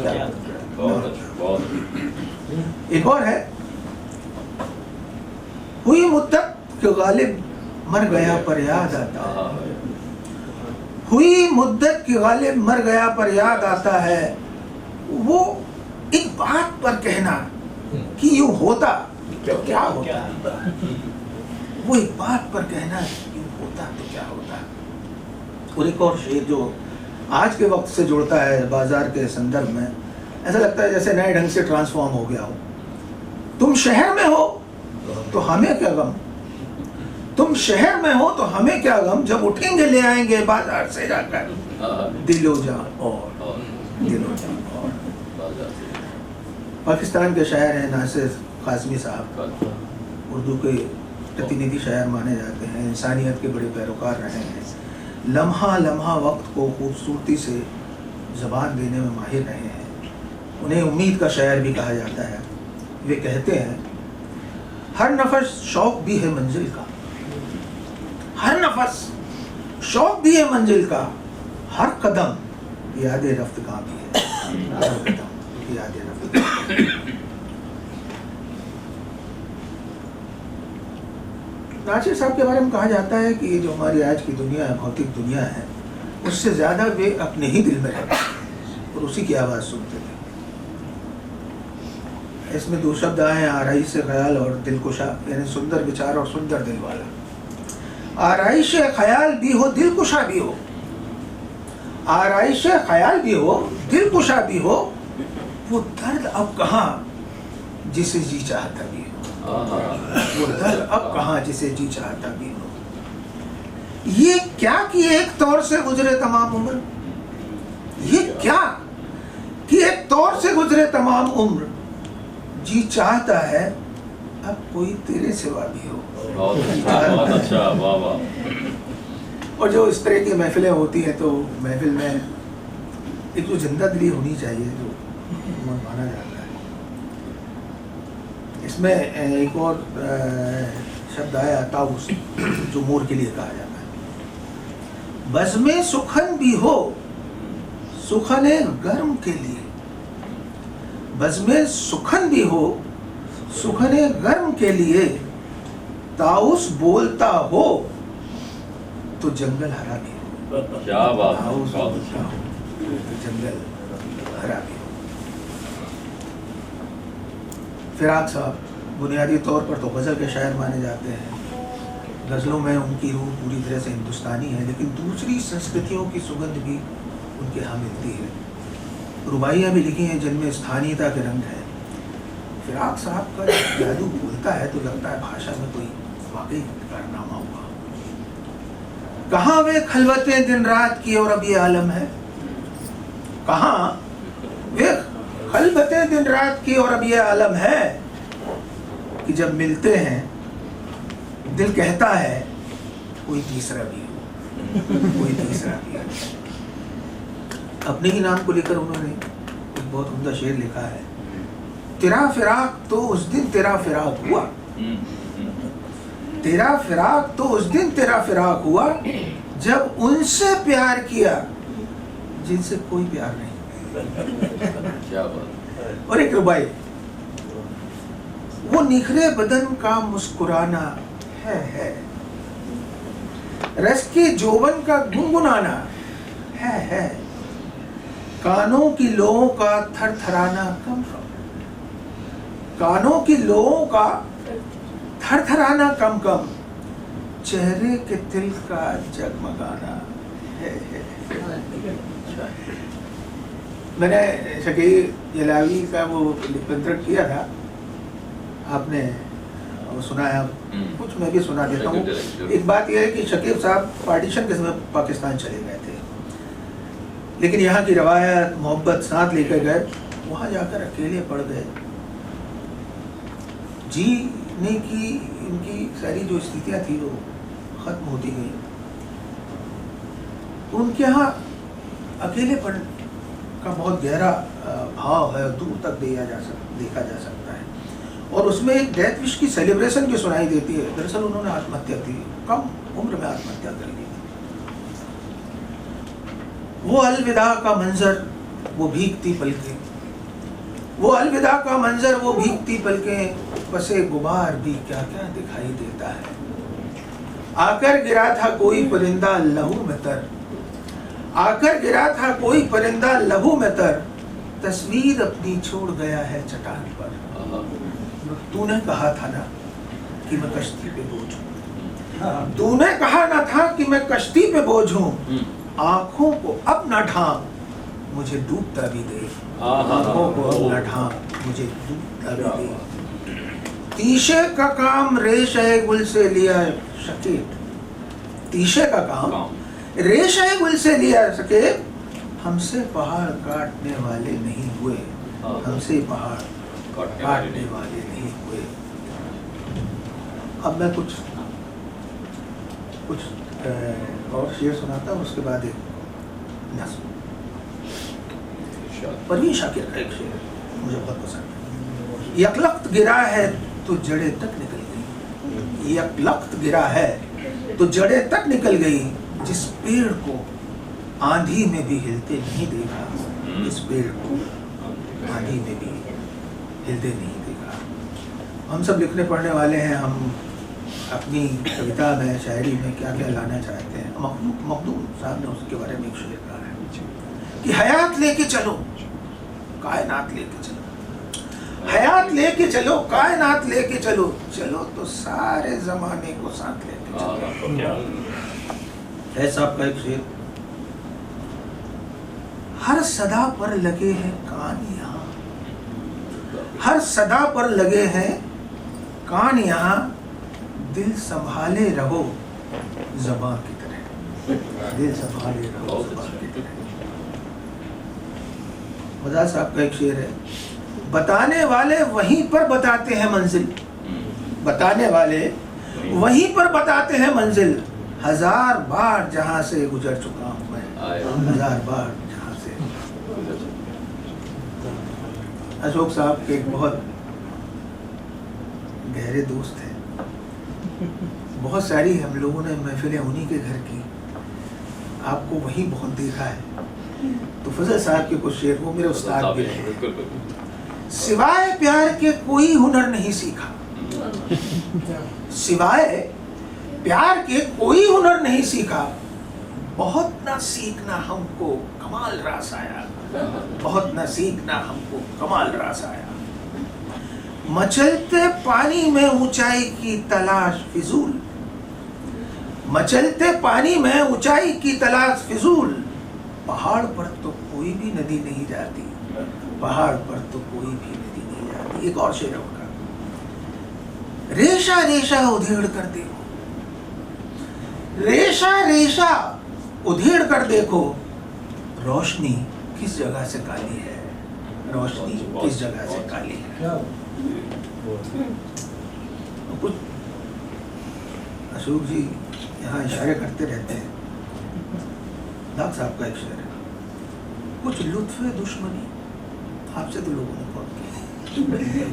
B: एक और है। हुई मुद्दत कि गालिब मर गया पर याद आता, हुई मुद्दत कि गालिब मर गया पर याद आता है, वो एक बात पर कहना कि यूं होता तो क्या होता, वो एक बात पर कहना यूं होता तो क्या होता। और एक और शेर जो आज के वक्त से जुड़ता है बाजार के संदर्भ में, ऐसा लगता है जैसे नए ढंग से ट्रांसफॉर्म हो गया हो। तुम शहर में हो तो हमें क्या गम, तुम शहर में हो तो हमें क्या गम, जब उठेंगे ले आएंगे बाजार से जाकर दिलो जान और दिलो जान और। पाकिस्तान के शायर हैं नासिर काज़मी साहब, उर्दू के प्रतिनिधि शायर माने जाते हैं, इंसानियत के बड़े पैरोकार रहे हैं, लम्हा लम्हा वक्त को खूबसूरती से ज़बान देने में माहिर रहे हैं। उन्हें उम्मीद का शायर भी कहा जाता है। वे कहते हैं, हर नफस शौक भी है मंजिल का, हर नफस शौक भी है मंजिल का, हर कदम याद रफ्तगां भी है, हर कदम याद रफ्तगां। नासिर साहब के बारे में कहा जाता है कि ये जो हमारी आज की दुनिया है, भौतिक दुनिया है, उससे ज़्यादा वे अपने ही दिल में रहते और उसी की आवाज़ सुनते थे। इसमें दो शब्द आए हैं, आराइश ख्याल और दिलकुशा, यानी सुंदर विचार और सुंदर दिल वाला। आराइश ख्याल भी हो, दिलकुशा भी हो, आराइश ख्याल भी हो, दिलकुशा भी हो, वो दर्द अब कहाँ जिसे जी चाहता भी हो, वो दर्द अब कहाँ जिसे जी चाहता भी हो। ये क्या कि एक तौर से गुजरे तमाम उम्र, ये क्या कि एक तौर से गुजरे तमाम उम्र, जी चाहता है अब कोई तेरे सिवा भी हो।
C: बहुत अच्छा, वाह वाह।
B: और जो इस तरह की महफिलें होती हैं तो महफिल में एक जो जिंदा दिली होनी चाहिए जो माना जाता है। इसमें एक और शब्द आया ताउस, जो मोर के लिए कहा जाता है। बज़्मे सुखन भी हो, सुखने गर्म के लिए, बज़्मे सुखन भी हो, सुखने गर्म के लिए, ताउस बोलता हो तो जंगल हरा भी हो।
C: क्या बात,
B: ताउस
C: बहुत
B: बोलता
C: अच्छा।
B: हो तो जंगल हरा भी हो। फिराक साहब बुनियादी तौर पर तो गज़ल के शायर माने जाते हैं। गज़लों में उनकी रूह पूरी तरह से हिंदुस्तानी है, लेकिन दूसरी संस्कृतियों की सुगंध भी उनके यहाँ मिलती है। रुबाइयाँ भी लिखी हैं जिनमें स्थानीयता के रंग हैं। फिराक साहब का जादू बोलता है तो लगता है भाषा में कोई वाकई कारनामा हुआ। कहाँ वे खलवतें दिन रात की और अब ये आलम है, कहाँ वे खलवतें दिन रात की और अब ये आलम है, कि जब मिलते हैं दिल कहता है कोई तीसरा भी हो, कोई तीसरा भी हो। अपने ही नाम को लेकर उन्होंने एक बहुत उम्दा शेर लिखा है, तेरा फिराक तो उस दिन तेरा फिराक हुआ, तेरा फिराक तो उस दिन तेरा फिराक हुआ, जब उनसे प्यार किया जिनसे कोई प्यार नहीं।
C: क्या बात।
B: और एक रुबाई, वो निखरे बदन का मुस्कुराना है, रस के जोवन का गुनगुनाना है, कानों की लोगों का थरथराना कम कम, कानों की लोगों का थरथराना कम कम, चेहरे के तिल का जगमगाना है। मैंने शकील जलावी का वो लिपिंतरण किया था, आपने वो सुना है, कुछ मैं भी सुना देता हूँ। एक बात यह है कि शकील साहब पार्टीशन के समय पाकिस्तान चले गए थे, लेकिन यहाँ की रवायत मोहब्बत साथ लेकर गए, वहाँ जाकर अकेले पड़ गए। जीने की इनकी सारी जो स्थितियाँ थी वो ख़त्म होती गई। उनके यहाँ अकेलेपन का बहुत गहरा भाव है, दूर तक देखा जा सकता है। और उसमें एक डेथ विश की सेलिब्रेशन भी सुनाई देती है। दरअसल उन्होंने आत्महत्या की, कम उम्र में आत्महत्या कर ली। वो अलविदा का मंजर, वो भीगती पलकें, वो अलविदा का मंजर, वो भीगती पलकें, बसे गुबार भी क्या क्या दिखाई देता है। आकर गिरा था कोई परिंदा लहू में तर, आकर गिरा था कोई परिंदा लहू में तर, तस्वीर अपनी छोड़ गया है चट्टान पर। तूने कहा था ना कि मैं कश्ती पे बोझ हूँ, तूने कहा ना था कि मैं कश्ती पे बोझ हूँ, आंखों को अब न ढांप मुझे डूबता भी दे, आंखों को अब न ढांप मुझे डूबता भी दे। तीशे का काम रेशे गुल से लिया शकीब, तीशे का काम रेशे गुल से लिया शकीब, हमसे पहाड़ काटने वाले नहीं हुए, हमसे पहाड़ काटने वाले नहीं हुए। अब मैं कुछ और शेर सुनाता हूँ, उसके बाद एक नज़्म। परवीन शाकिर का एक शेर है, मुझे बहुत पसंद है। यकलख्त गिरा है तो जड़ें तक निकल गई, यकलख्त गिरा है तो जड़ें तक निकल गई, जिस पेड़ को आंधी में भी हिलते नहीं देखा, इस पेड़ को आंधी में भी हिलते नहीं देखा। हम सब लिखने पढ़ने वाले हैं, हम अपनी कविता में, शायरी में क्या क्या लाना चाहते हैं। मखदूम साहब ने उसके बारे में एक शेर कहा है कि हयात लेके चलो, कायनात लेके चलो, हयात लेके चलो, कायनात लेके चलो, चलो तो सारे जमाने को साथ लेके चलो। है साहब का एक शेर, हर सदा पर लगे हैं कान यहाँ, हर सदा पर लगे हैं कान यहाँ, दिल संभाले रहो ज़बां की तरह, दिल संभाले रहो ज़बां की तरह। मज़ार साहब का एक शेर है, बताने वाले वहीं पर बताते हैं मंजिल, बताने वाले वहीं पर बताते हैं मंजिल, हजार बार जहां से गुजर चुका हूं मैं, हजार बार जहां से। अशोक साहब के एक बहुत गहरे दोस्त हैं, बहुत सारी हम लोगों ने महफिलें उन्हीं के घर की, आपको वहीं बहुत देखा है। तो फजल साहब के कुछ शेर, वो मेरे उस्ताद भी रहे। सिवाय प्यार के कोई हुनर नहीं सीखा, सिवाय प्यार के कोई हुनर नहीं सीखा, बहुत ना सीखना हमको कमाल रास आया, बहुत ना सीखना हमको कमाल रास आया। मचलते पानी में ऊंचाई की तलाश फिजूल, मचलते पानी में ऊंचाई की तलाश फिजूल, पहाड़ पर तो कोई भी नदी नहीं जाती, पहाड़ पर तो कोई भी नदी नहीं जाती। एक और शेर होगा, रेशा रेशा उधेड़ कर देखो, रेशा रेशा उधेड़ कर देखो, रोशनी किस जगह से काली है, रोशनी किस जगह से काली है। कुछ अशोक जी यहाँ इशारे करते रहते हैं। दाग साहब का एक शेर है, कुछ लुत्फ़े दुश्मनी, आपसे तो लोगों ने बहुत किया,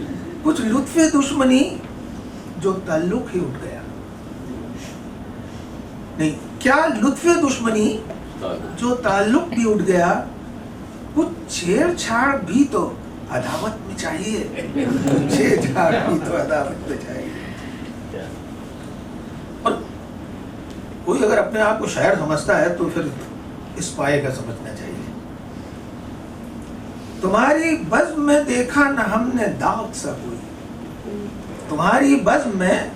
B: कुछ लुत्फ़े दुश्मनी जो ताल्लुक ही उठ गया, नहीं क्या लुत्फ़े दुश्मनी जो ताल्लुक भी उठ गया, कुछ छेड़छाड़ भी तो अदावत में चाहिए, छेड़छाड़ भी तो अदावत में चाहिए। और कोई अगर अपने आप को शायर समझता है तो फिर इस पाए का समझना चाहिए। तुम्हारी बज़्म में देखा न हमने दाग सा कोई, तुम्हारी बज़्म में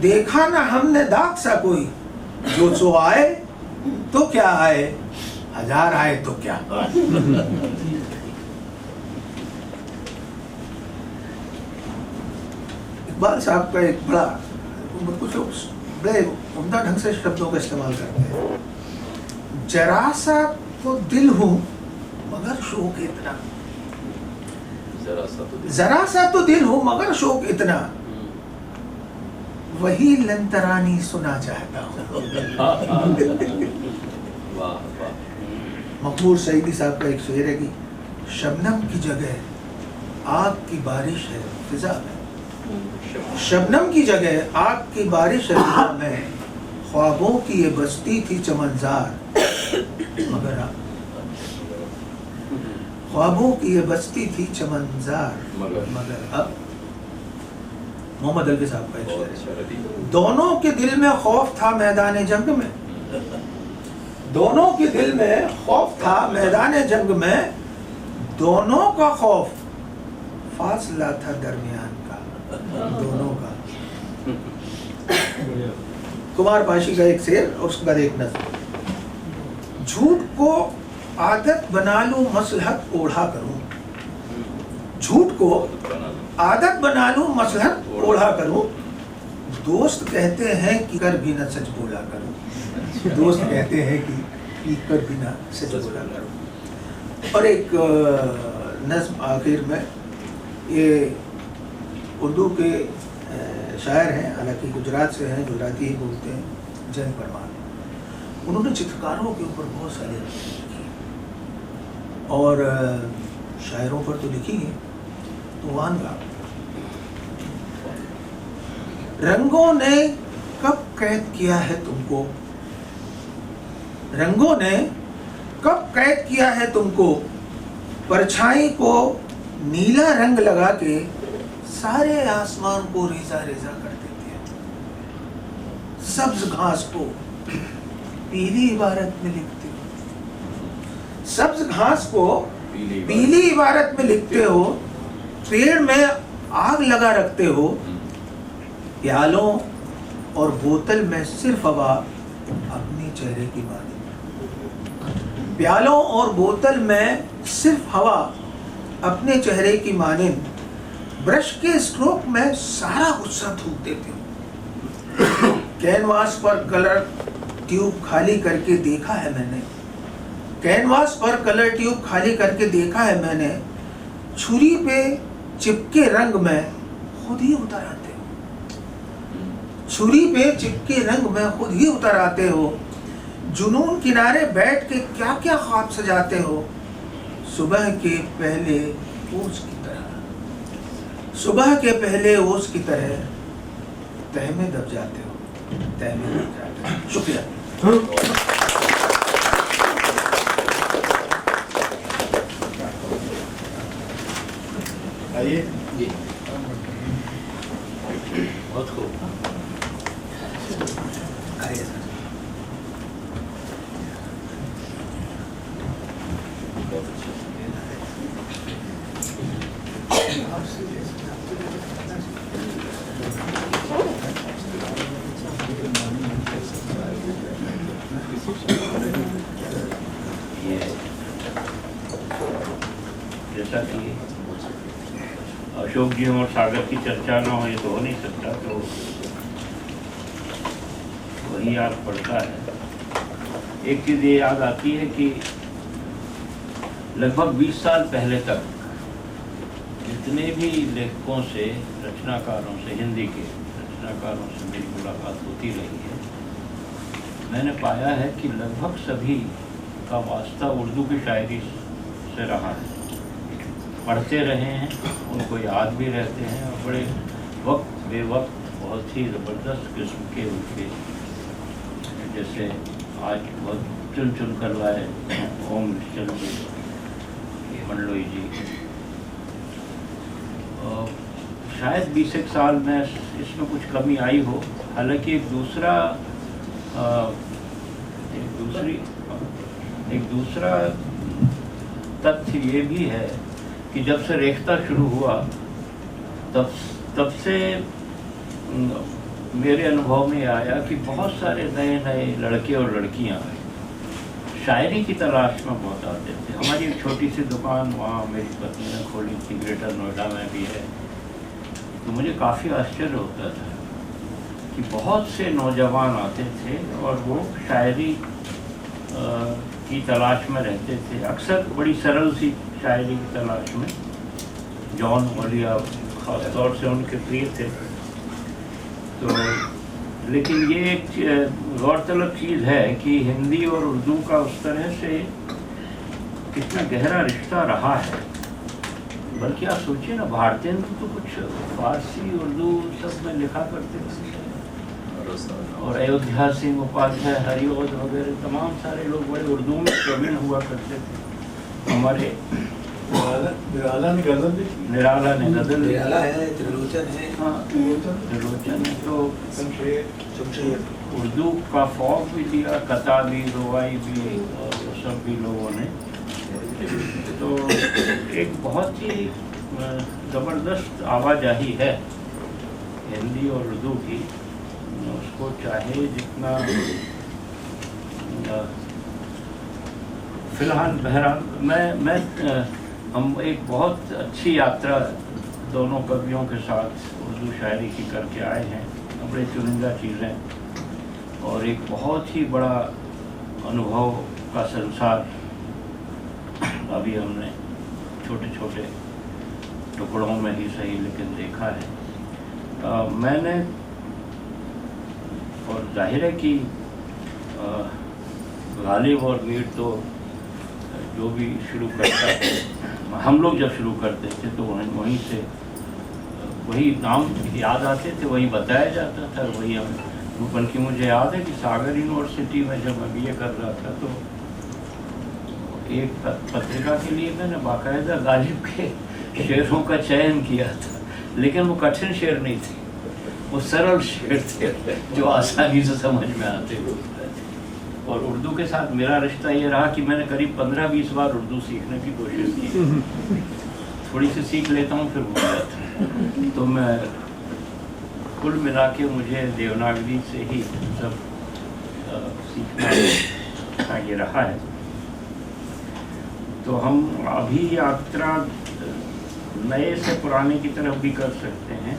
B: देखा न हमने दाग सा कोई, जो सो आए तो क्या आए, हजार आए तो क्या। इकबाल साहब का एक बड़ा, कुछ लोग बड़े उम्दा ढंग से शब्दों का इस्तेमाल करते हैं। जरा सा तो दिल हूं मगर शौक इतना, जरा सा तो दिल हूं मगर शौक इतना, वही लंतरानी सुना चाहता हूँ। मकबूल सईदी साहब का एक शेर है कि शबनम की जगह आग की बारिश है फिजा में, शबनम की जगह आग की बारिश है फिजा में, ख्वाबों की ये बस्ती थी चमनजार मगर ख्वाबों की ये बस्ती थी चमनजार मगर अब। मोहम्मद अलवी साहब का एक शेर है, दोनों के दिल में खौफ था मैदान जंग में, दोनों के दिल में खौफ था मैदान जंग में, दोनों का खौफ फासला था दरमियान का, दोनों का। कुमार पाशी का एक शेर और उसके बाद एक नज़्म, झूठ को आदत बना लूं मसलहत ओढ़ा करूं, झूठ को आदत बना लूं मसलहत ओढ़ा करूं, दोस्त कहते हैं कि कर भी ना सच बोला करूं, दोस्त कहते हैं कि कर भी ना सच बोला करूं। और एक नज़्म आखिर में, ये उर्दू के शायर हैं, हालांकि गुजरात से हैं, गुजराती ही बोलते हैं, जैन परमार। उन्होंने चित्रकारों के ऊपर बहुत सारे रचनाएं लिखी और शायरों पर तो लिखी है। तूफान का रंगों ने कब कैद किया है तुमको, रंगों ने कब कैद किया है तुमको, परछाई को नीला रंग लगा के सारे आसमान को रेजा रेजा कर देते हैं। सब्ज घास को पीली इबारत में लिखते हो, सब्ज घास को पीली इबारत में लिखते हो, पेड़ में आग लगा रखते हो, प्यालों और बोतल में सिर्फ हवा अपने चेहरे की मानिंद, प्यालों और बोतल में सिर्फ हवा अपने चेहरे की मानिंद, ब्रश के स्ट्रोक में सारा गुस्सा थूक देते हो। कैनवास पर कलर ट्यूब खाली करके देखा है मैंने, कैनवास पर कलर ट्यूब खाली करके देखा है मैंने, छुरी पे चिपके रंग में खुद ही उतर आते हो, छुरी पे चिपके रंग में खुद ही उतर आते हो। जुनून किनारे बैठ के क्या क्या ख्वाब सजाते हो, सुबह के पहले ओस की तरह, सुबह के पहले ओस की तरह तह में दब जाते हो, तह में दब जाते हो। शुक्रिया।
A: आइए
D: जी, बहुत खूब।
B: आइए सर।
E: जैसा कि अशोक जी और सागर की चर्चा ना हो, ये तो हो नहीं सकता, तो वही याद पड़ता है। एक चीज़ ये याद आती है कि लगभग 20 साल पहले तक जितने भी लेखकों से, रचनाकारों से, हिंदी के रचनाकारों से मेरी मुलाकात होती रही है, मैंने पाया है कि लगभग सभी का वास्ता उर्दू की शायरी से रहा है। पढ़ते रहे हैं, उनको याद भी रहते हैं और बड़े वक्त बेवक्त बहुत ही ज़बरदस्त किस्म के उनके, जैसे आज बहुत चुन चुन कर लाए ओम निश्चल जी, मंडलोई जी। शायद 20 एक साल में इसमें कुछ कमी आई हो। हालांकि एक दूसरा तथ्य ये भी है कि जब से रेखता शुरू हुआ तब से मेरे अनुभव में आया कि बहुत सारे नए नए लड़के और लड़कियां शायरी की तलाश में बहुत आते थे। हमारी एक छोटी सी दुकान वहाँ मेरी पत्नी ने खोली थी, ग्रेटर नोएडा में भी है। तो मुझे काफ़ी आश्चर्य होता था कि बहुत से नौजवान आते थे और वो शायरी की तलाश में रहते थे, अक्सर बड़ी सरल सी शायरी की तलाश में। जॉन मौलिया ख़ास तौर से उनके प्रिय थे। तो लेकिन ये एक गौरतलब चीज़ है कि हिंदी और उर्दू का उस तरह से कितना गहरा रिश्ता रहा है। बल्कि आप सोचिए ना, भारतेंदु तो कुछ फारसी उर्दू सब में लिखा करते थे, और अयोध्या सिंह उपाध्याय, हरिओद वगैरह तमाम सारे लोग बड़े उर्दू में प्रवीण हुआ करते थे। हमारे
A: निराला ने गजल भी,
E: निराला ने गजल,
B: निराला है, त्रिलोचन है,
E: हाँ त्रिलोचन है। तो
B: शमशेर,
E: उर्दू का फॉर्म भी लिया, कथा भी, रुवाई भी, और वो सब भी लोगों ने। तो एक बहुत ही ज़बरदस्त आवाजाही है हिंदी और उर्दू की। उसको चाहे जितना, फिलहाल बहरहाल हम एक बहुत अच्छी यात्रा दोनों कवियों के साथ उर्दू शायरी की करके आए हैं, बड़े चुनिंदा चीज़ें, और एक बहुत ही बड़ा अनुभव का संसार अभी हमने छोटे छोटे टुकड़ों में ही सही लेकिन देखा है। मैंने, और जाहिर है कि गालिब और मीर तो जो भी शुरू करता है, हम लोग जब शुरू करते थे तो वहीं से वही नाम याद आते थे, वही बताया जाता था, वही हम रूपन की। मुझे याद है कि सागर यूनिवर्सिटी में जब मैं BA कर रहा था तो एक पत्रिका के लिए मैंने बाकायदा गालिब के शेरों का चयन किया था, लेकिन वो कठिन शेर नहीं थे, वो सरल शेर थे जो आसानी से समझ में आते थे। और उर्दू के साथ मेरा रिश्ता ये रहा कि मैंने करीब 15-20 बार उर्दू सीखने की कोशिश की। थोड़ी सी सीख लेता हूँ फिर भूल जाता हूँ। तो मैं कुल मिला के मुझे देवनागरी से ही सब सीखना ये रहा है। तो हम अभी यात्रा नए से पुराने की तरफ भी कर सकते हैं।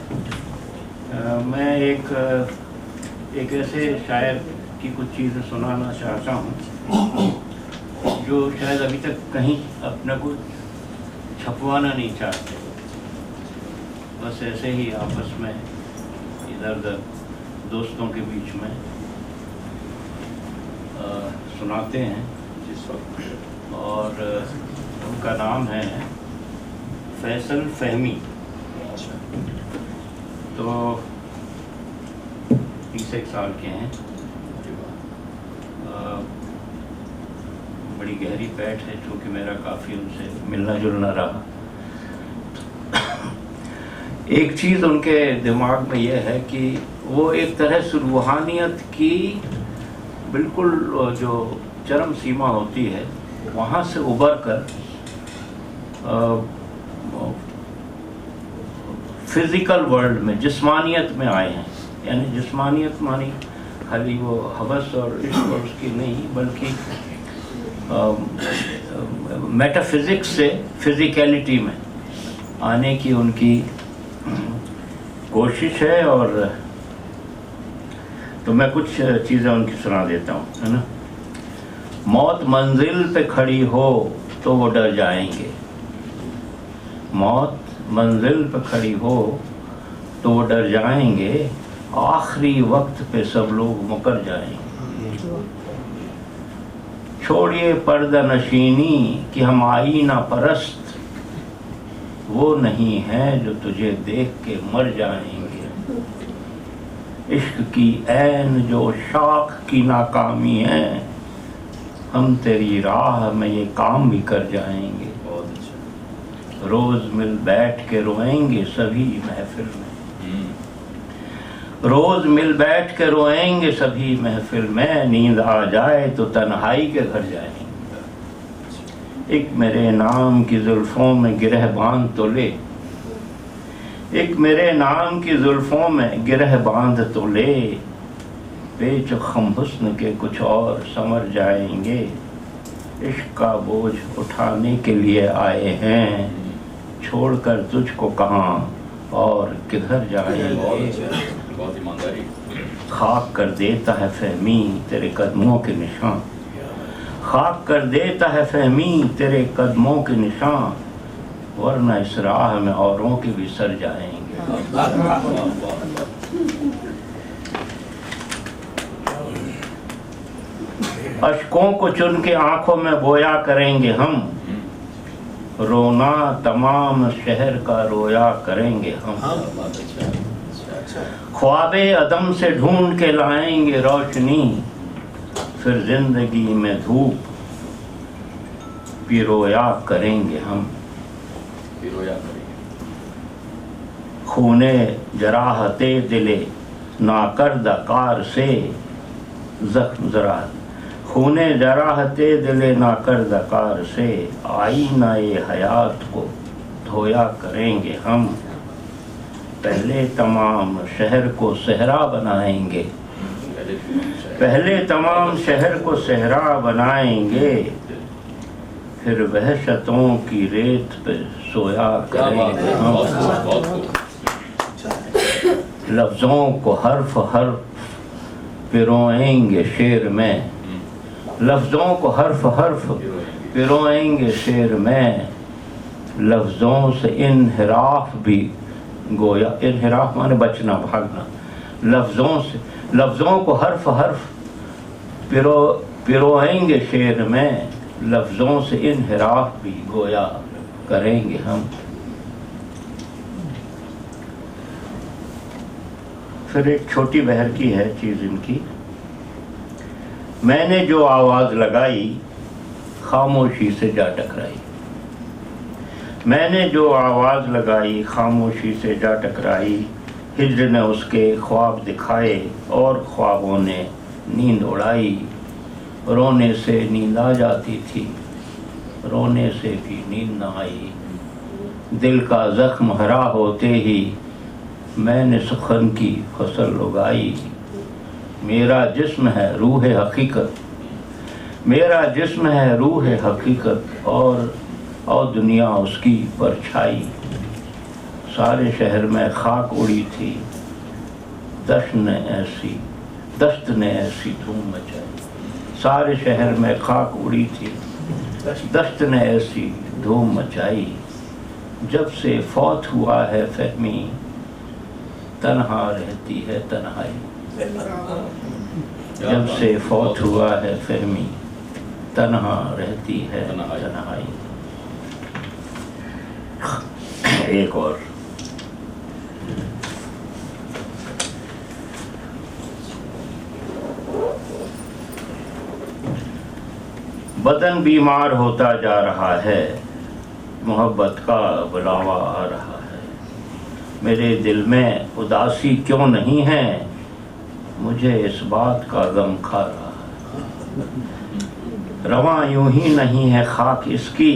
E: मैं एक ऐसे शायर की कुछ चीज़ें सुनाना चाहता हूँ जो शायद अभी तक कहीं अपने को छपवाना नहीं चाहते, बस ऐसे ही आपस में इधर उधर दोस्तों के बीच में सुनाते हैं जिस वक्त। और उनका नाम है फैसल फहमी। तो 30 साल के हैं, बड़ी गहरी पैठ है, चूँकि मेरा काफ़ी उनसे मिलना जुलना रहा। एक चीज़ उनके दिमाग में यह है कि वो एक तरह से रूहानियत की बिल्कुल जो चरम सीमा होती है वहाँ से उबर कर फिज़िकल वर्ल्ड में, जिस्मानियत में आए हैं। यानी जिस्मानियत मानी खाली वो हवस और इश्क और उसकी नहीं, बल्कि मेटाफिज़िक्स से फिज़िकलिटी में आने की उनकी कोशिश है। और तो मैं कुछ चीज़ें उनकी सुना देता हूँ, है ना। मौत मंजिल पे खड़ी हो तो वो डर जाएंगे, मौत मंजिल पे खड़ी हो तो वो डर जाएंगे, आखिरी वक्त पे सब लोग मुकर जाएंगे। छोड़िए पर्दा नशीनी कि हम आईना परस्त, वो नहीं है जो तुझे देख के मर जाएंगे। इश्क की ऐन जो शाख की नाकामी है, हम तेरी राह में ये काम भी कर जाएंगे। रोज मिल बैठ के रोएंगे सभी महफिल में, रोज मिल बैठ के रोएंगे सभी महफिल में। नींद आ जाए तो तन्हाई के घर जाएंगे। एक मेरे नाम की जुल्फों में गिरह बांध तो ले, एक मेरे नाम की जुल्फों में गिरह बांध तो ले। बेचखम हुस्न के कुछ और समर जाएंगे, इश्क का बोझ उठाने के लिए आए हैं। छोड़कर तुझको कहाँ और किधर जाएंगे।
C: बहुत ईमानदारी।
E: खाक कर देता है फहमी तेरे कदमों के निशान, खाक कर देता है फहमी तेरे कदमों के निशान। वरना इस राह में औरों के भी सर जाएंगे। अश्कों को चुन के आंखों में बोया करेंगे हम, रोना तमाम शहर का रोया करेंगे हम। ख्वाबे अदम से ढूंढ के लाएंगे रोशनी, फिर जिंदगी में धूप पिरोया करेंगे हम। खूने जराहते दिले नाकर्दा कार से जख्म जरा, खूने जराहते दिले नाकर्दा कार से। आईना ये हयात को धोया करेंगे हम। पहले तमाम शहर को सहरा बनाएंगे, पहले तमाम शहर को सहरा बनाएंगे। फिर वहशतों की रेत पे सोया करेंगे हम। लफ्ज़ों को हर्फ हर्फ पिरोएंगे शेर में, लफ्ज़ों को हर्फ हर्फ पिरोएंगे शेर में। लफ्ज़ों से इनहिराफ भी गोया, इनहिराफ माने बचना, भागना, लफ्ज़ों से, लफ्ज़ों को हर्फ हर्फ पिरोएंगे शेर में, लफ्ज़ों से इनहिराफ भी गोया करेंगे हम। फिर एक छोटी बहर की है चीज़ इनकी। मैंने जो आवाज़ लगाई खामोशी से जा टकराई, मैंने जो आवाज़ लगाई खामोशी से जा टकराई, हिज्र ने उसके ख्वाब दिखाए और ख्वाबों ने नींद उड़ाई। रोने से नींद आ जाती थी, रोने से भी नींद न आई। दिल का ज़ख्म हरा होते ही मैंने सुखन की फसल उगाई। मेरा जिस्म है रूह हकीकत, मेरा जिस्म है रूह हकीकत, और दुनिया उसकी परछाई। सारे शहर में खाक उड़ी थी, दस्त ने ऐसी धूम मचाई। सारे शहर में खाक उड़ी थी, दस्त ने ऐसी धूम मचाई। जब से फौत हुआ है फहमी, तन्हा रहती है तन्हाई। जब से फौत हुआ है फहमी, तन्हा रहती है तन्हाई। एक और, बदन बीमार होता जा रहा है, मोहब्बत का बुलावा आ रहा है। मेरे दिल में उदासी क्यों नहीं है, मुझे इस बात का गम खा रहा है। रवां यूं ही नहीं है खाक इसकी,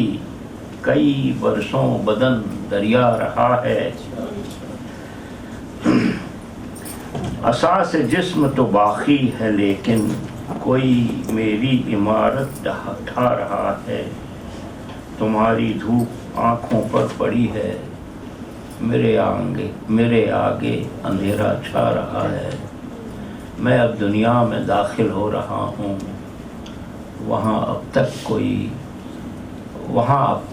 E: कई बरसों बदन दरिया रहा है। असास जिस्म तो बाकी है, लेकिन कोई मेरी इमारत ढा रहा है। तुम्हारी धूप आँखों पर पड़ी है, मेरे आगे अंधेरा छा रहा है। मैं अब दुनिया में दाखिल हो रहा हूँ, वहाँ अब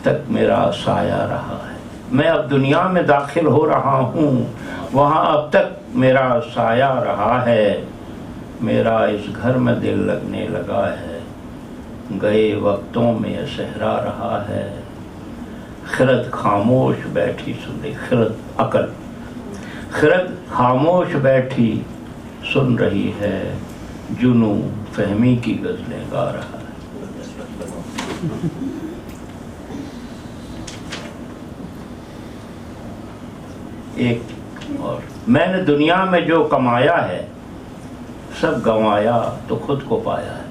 E: तक मेरा साया रहा है। मैं अब दुनिया में दाखिल हो रहा हूँ, वहाँ अब तक मेरा साया रहा है। मेरा इस घर में दिल लगने लगा है, गए वक्तों में सहरा रहा है। खिरद खामोश बैठी सुने, खिरद खामोश बैठी सुन रही है, जुनू फहमी की गज़लें गा रहा है। एक और, मैंने दुनिया में जो कमाया है, सब गंवाया तो खुद को पाया है।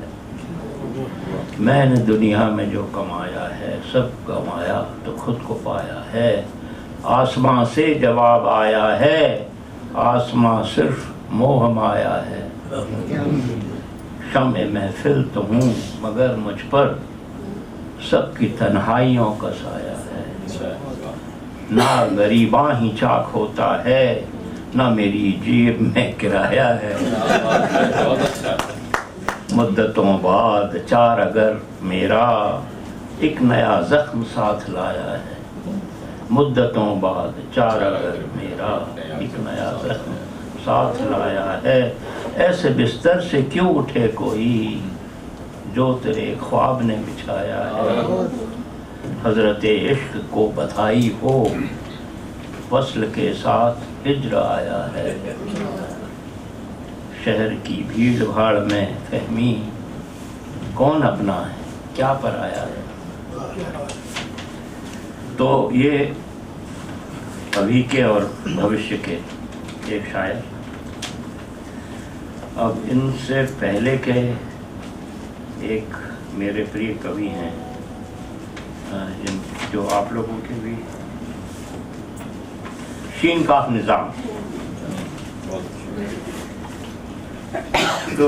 E: मैंने दुनिया में जो कमाया है, सब गंवाया तो खुद को पाया है। आसमां से जवाब आया है, आसमां सिर्फ मोह माया है। शम्ए महफिल तो हूँ, मगर मुझ पर सबकी तन्हाइयों का साया है। ना गरीबा ही चाक होता है, ना मेरी जेब में किराया है। मुद्दतों बाद चार अगर मेरा एक नया जख्म साथ लाया है। मुद्दतों बाद चार अगर मेरा एक नया जख्म साथ लाया है। ऐसे बिस्तर से क्यों उठे कोई, जो तेरे ख्वाब ने बिछाया है। हजरत इश्क को बधाई हो, वस्ल के साथ हिज्र आया है। शहर की भीड़ भाड़ में फहमी, कौन अपना है क्या पराया है। तो ये अभी के और भविष्य के एक शायर। अब इनसे पहले के एक मेरे प्रिय कवि हैं, जो आप लोगों के भी, शीन काफ निज़ाम। तो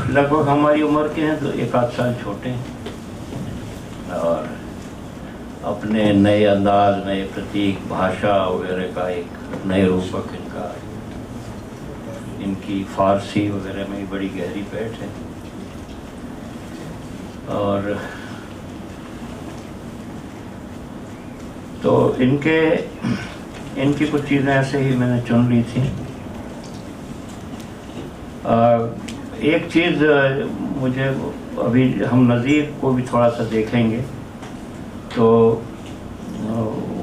E: लगभग हमारी उम्र के हैं, तो एक आध साल छोटे हैं, और अपने नए अंदाज, नए प्रतीक, भाषा वगैरह का एक नए रूपक इनका, इनकी फारसी वगैरह में बड़ी गहरी पैठ है। और तो इनके इनकी कुछ चीज़ें ऐसे ही मैंने चुन ली थी। एक चीज़ मुझे अभी हम नज़ीर को भी थोड़ा सा देखेंगे तो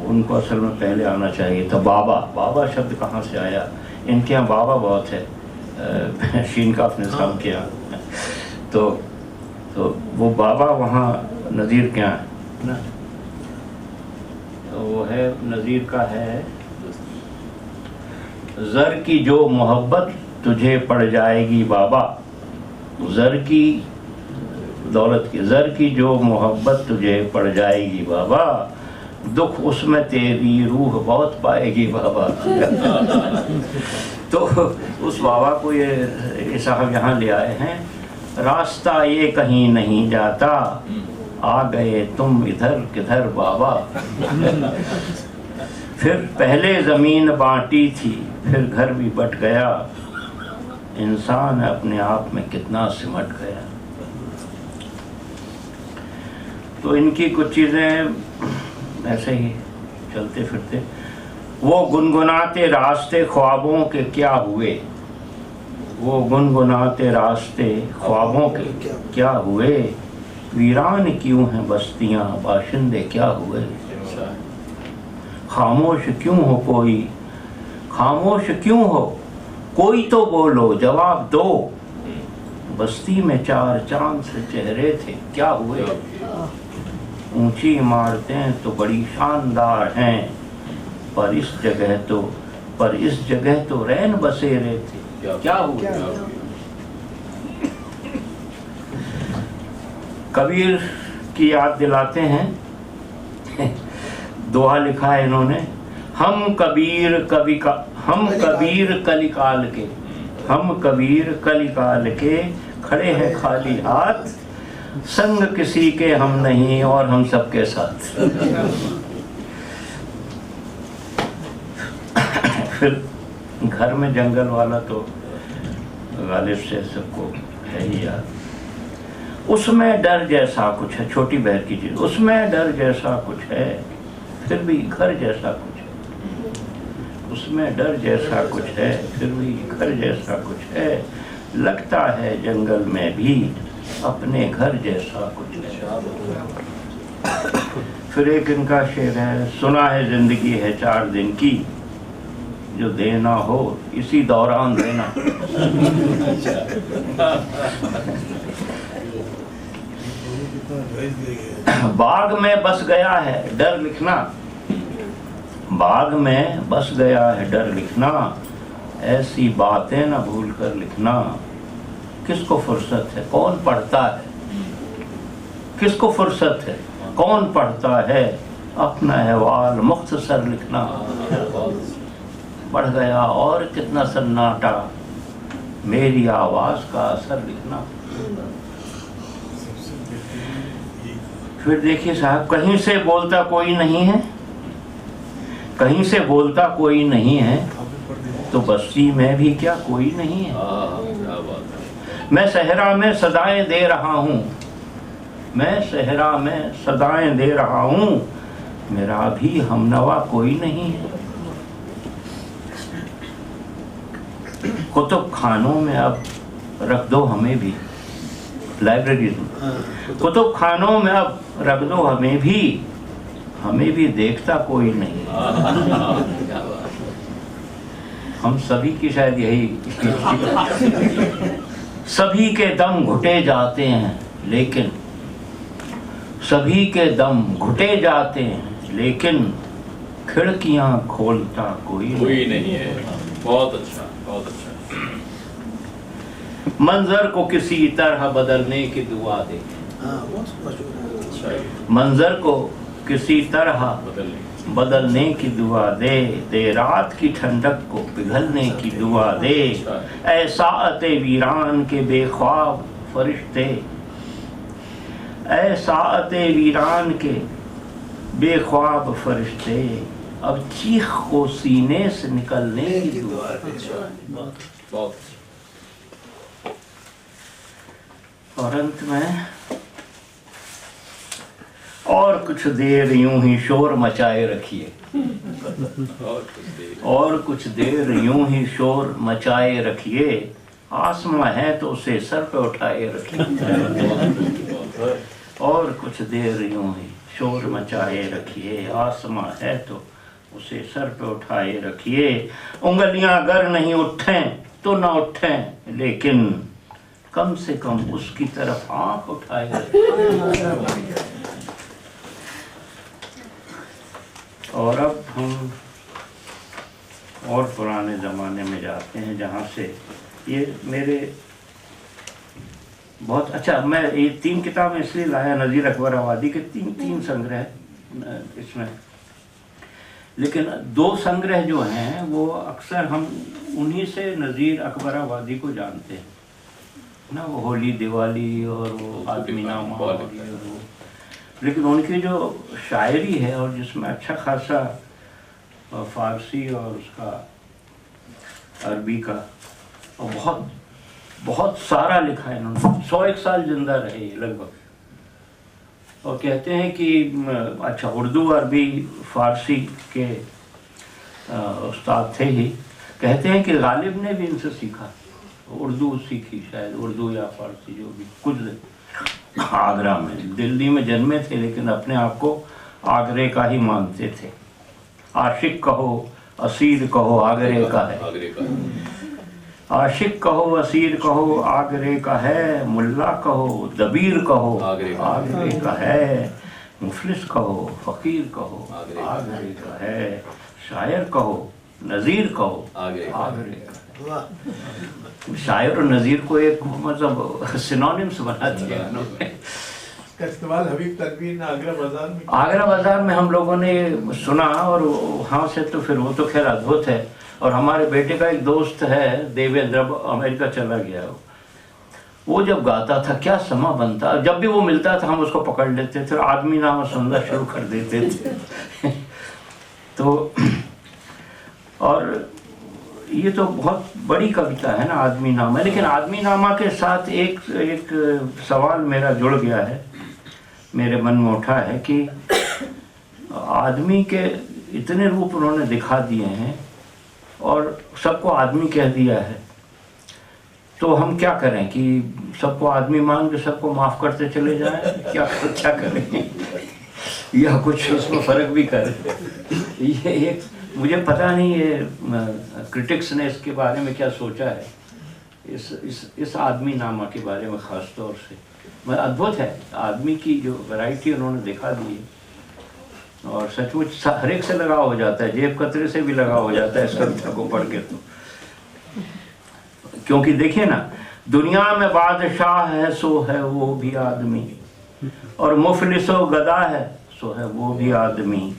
E: उनको असल में पहले आना चाहिए था। बाबा, बाबा शब्द कहाँ से आया? इनके यहाँ बाबा बहुत है, शीन काफ ने काम किया तो वो बाबा वहाँ नज़ीर के यहाँ है ना, तो वो है नज़ीर का है, ज़र की जो मोहब्बत तुझे पड़ जाएगी बाबा, ज़र की दौलत की, ज़र की जो मोहब्बत तुझे पड़ जाएगी बाबा, दुख उसमें तेरी रूह बहुत पाएगी बाबा। तो उस बाबा को ये साहब यहाँ ले आए हैं। रास्ता ये कहीं नहीं जाता, आ गए तुम इधर किधर बाबा। फिर पहले ज़मीन बांटी थी, फिर घर भी बट गया, इंसान अपने आप में कितना सिमट गया। तो इनकी कुछ चीज़ें ऐसे ही चलते फिरते, वो गुनगुनाते रास्ते ख्वाबों के क्या हुए, वो गुनगुनाते रास्ते ख्वाबों के क्या हुए, वीरान क्यों हैं बस्तियां बाशिंदे क्या हुए, खामोश क्यों हो कोई, खामोश क्यों हो कोई तो बोलो जवाब दो, बस्ती में चार चांद से चेहरे थे क्या हुए, ऊंची इमारतें तो बड़ी शानदार हैं, पर इस जगह तो रैन बसेरे थे क्या हुए। कबीर की याद दिलाते हैं, दोहा लिखा है इन्होंने, हम कबीर कलिकाल के खड़े हैं खाली हाथ, संग किसी के हम नहीं और हम सबके साथ। फिर घर में जंगल वाला तो गालिब से सबको है ही याद। उसमें डर जैसा कुछ है, छोटी बहर की चीज, उसमें डर जैसा कुछ है, फिर भी घर जैसा कुछ है, उसमें डर जैसा कुछ है, फिर भी घर जैसा कुछ है, लगता है जंगल में भी अपने घर जैसा कुछ है। फिर एक इनका शेर है, सुना है जिंदगी है 4 दिन की, जो देना हो इसी दौरान देना। बाग में बस गया है डर लिखना, बाग में बस गया है डर लिखना, ऐसी बातें न भूल कर लिखना, किसको फुर्सत है कौन पढ़ता है, किसको फुर्सत है कौन पढ़ता है, अपना अहवाल मुख्तसर लिखना। बढ़ गया और कितना सन्नाटा, मेरी आवाज का असर लिखना। फिर देखिए साहब, कहीं से बोलता कोई नहीं है, कहीं से बोलता कोई नहीं है, तो बस्ती में भी क्या कोई नहीं है। मैं सहरा में सदाएं दे रहा हूँ, मैं सहरा में सदाएं दे रहा हूँ, मेरा भी हमनवा कोई नहीं है। कुतुब खानों में अब रख दो हमें भी, लाइब्रेरीज में कुतुब खानों में अब रख दो हमें भी देखता कोई नहीं। हम सभी की शायद यही, सभी के दम घुटे जाते हैं लेकिन, सभी के दम घुटे जाते हैं लेकिन, खिड़कियां खोलता कोई
C: नहीं है। बहुत अच्छा, बहुत अच्छा।
E: मंजर को किसी तरह बदलने की दुआ दे, मंजर को किसी तरह बदलने की दुआ दे, दे रात की ठंडक को पिघलने की दुआ दे, ऐसा अते वीरान के बेख्वाब फरिश्ते, ऐसा अते वीरान के बेख्वाब फरिश्ते, अब चीख को सीने से निकलने की दुआ दे।
C: बहुत।
E: और अंत में और कुछ देर यूं ही शोर मचाए रखिए, और कुछ देर यूं ही शोर मचाए रखिए, आसमां है तो उसे सर पे उठाए रखिए। और कुछ देर यूं ही शोर मचाए रखिए, आसमां है तो उसे सर पे उठाए रखिए। उंगलियां अगर नहीं उठें तो ना उठें, लेकिन कम से कम उसकी तरफ आंख उठाए रखिए। और अब हम और पुराने ज़माने में जाते हैं, जहाँ से ये मेरे बहुत अच्छा, मैं ये 3 किताबें इसलिए लाया, नज़ीर अकबर आबादी के 3 संग्रह इसमें, लेकिन 2 संग्रह जो हैं वो अक्सर हम उन्हीं से नज़ीर अकबर आबादी को जानते हैं ना, वो होली दिवाली और वो आदमीनामा और ये वो, लेकिन उनकी जो शायरी है और जिसमें अच्छा खासा फारसी और उसका अरबी का और बहुत बहुत सारा लिखा है इन्होंने। 101 साल जिंदा रहे लगभग, और कहते हैं कि अच्छा उर्दू अरबी फारसी के उस्ताद थे ही। कहते हैं कि गालिब ने भी इनसे सीखा, उर्दू सीखी शायद, उर्दू या फारसी जो भी कुछ। आगरा में, दिल्ली में जन्मे थे लेकिन अपने आप को आगरे का ही मानते थे। आशिक कहो असीर कहो आगरे का है, आशिक कहो असीर कहो आगरे का है, मुल्ला कहो दबीर कहो आगरे का है, मुफलिस कहो फकीर कहो आगरे का है, शायर कहो नज़ीर कहो आगरे का है। शायर और नज़ीर को एक मतलब सिनोनिम्स बना दिया उन्होंने।
A: इस्तेमाल हबीब तनवीर ने आगरा बाजार में
E: हम लोगों ने सुना, और वहाँ से तो फिर वो तो खैर अद्भुत है। और हमारे बेटे का एक दोस्त है देवेंद्र, अमेरिका चला गया, वो जब गाता था क्या समा बनता, जब भी वो मिलता था हम उसको पकड़ लेते थे, आदमी नामा सुनना शुरू कर देते थे। तो और ये तो बहुत बड़ी कविता है ना आदमी नामा, लेकिन आदमी नामा के साथ एक सवाल मेरा जुड़ गया है, मेरे मन में उठा है कि आदमी के इतने रूप उन्होंने दिखा दिए हैं और सबको आदमी कह दिया है, तो हम क्या करें कि सबको आदमी मान के सबको माफ़ करते चले जाएं, क्या करें या कुछ उसमें फ़र्क भी करें। ये एक मुझे पता नहीं ये क्रिटिक्स ने इसके बारे में क्या सोचा है, इस आदमी नामा के बारे में ख़ास तौर से। अद्भुत है आदमी की जो वैरायटी उन्होंने दिखा दी है, और सचमुच हर एक से लगाव हो जाता है, जेब कतरे से भी लगाव हो जाता है इस कविता को पढ़ के। तो क्योंकि देखिए ना, दुनिया में बादशाह है सो है वो भी आदमी, और मुफलिसो गदा है सो है वो भी आदमी,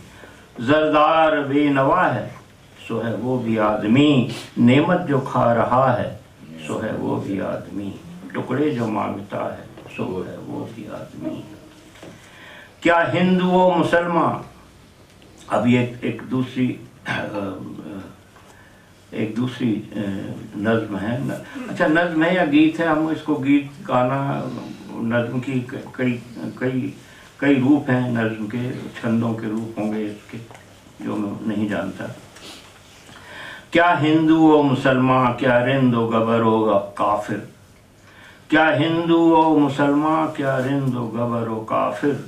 E: जरदार बेनवा है सो है वो भी आदमी, नेमत जो खा रहा है सो है वो भी आदमी, टुकड़े जो मांगता है सो है वो भी आदमी। क्या हिंदू व मुसलमान, अभी एक दूसरी नज्म है, अच्छा नज्म है या गीत है, हम इसको गीत गाना, नज्म की कई रूप हैं, नज्म के छंदों के रूप होंगे इसके, जो मैं नहीं जानता। क्या हिंदू व मुसलमान, क्या रिंद व गबर व काफिर, क्या हिंदू व मुसलमान, क्या रिंद व गबर व काफिर,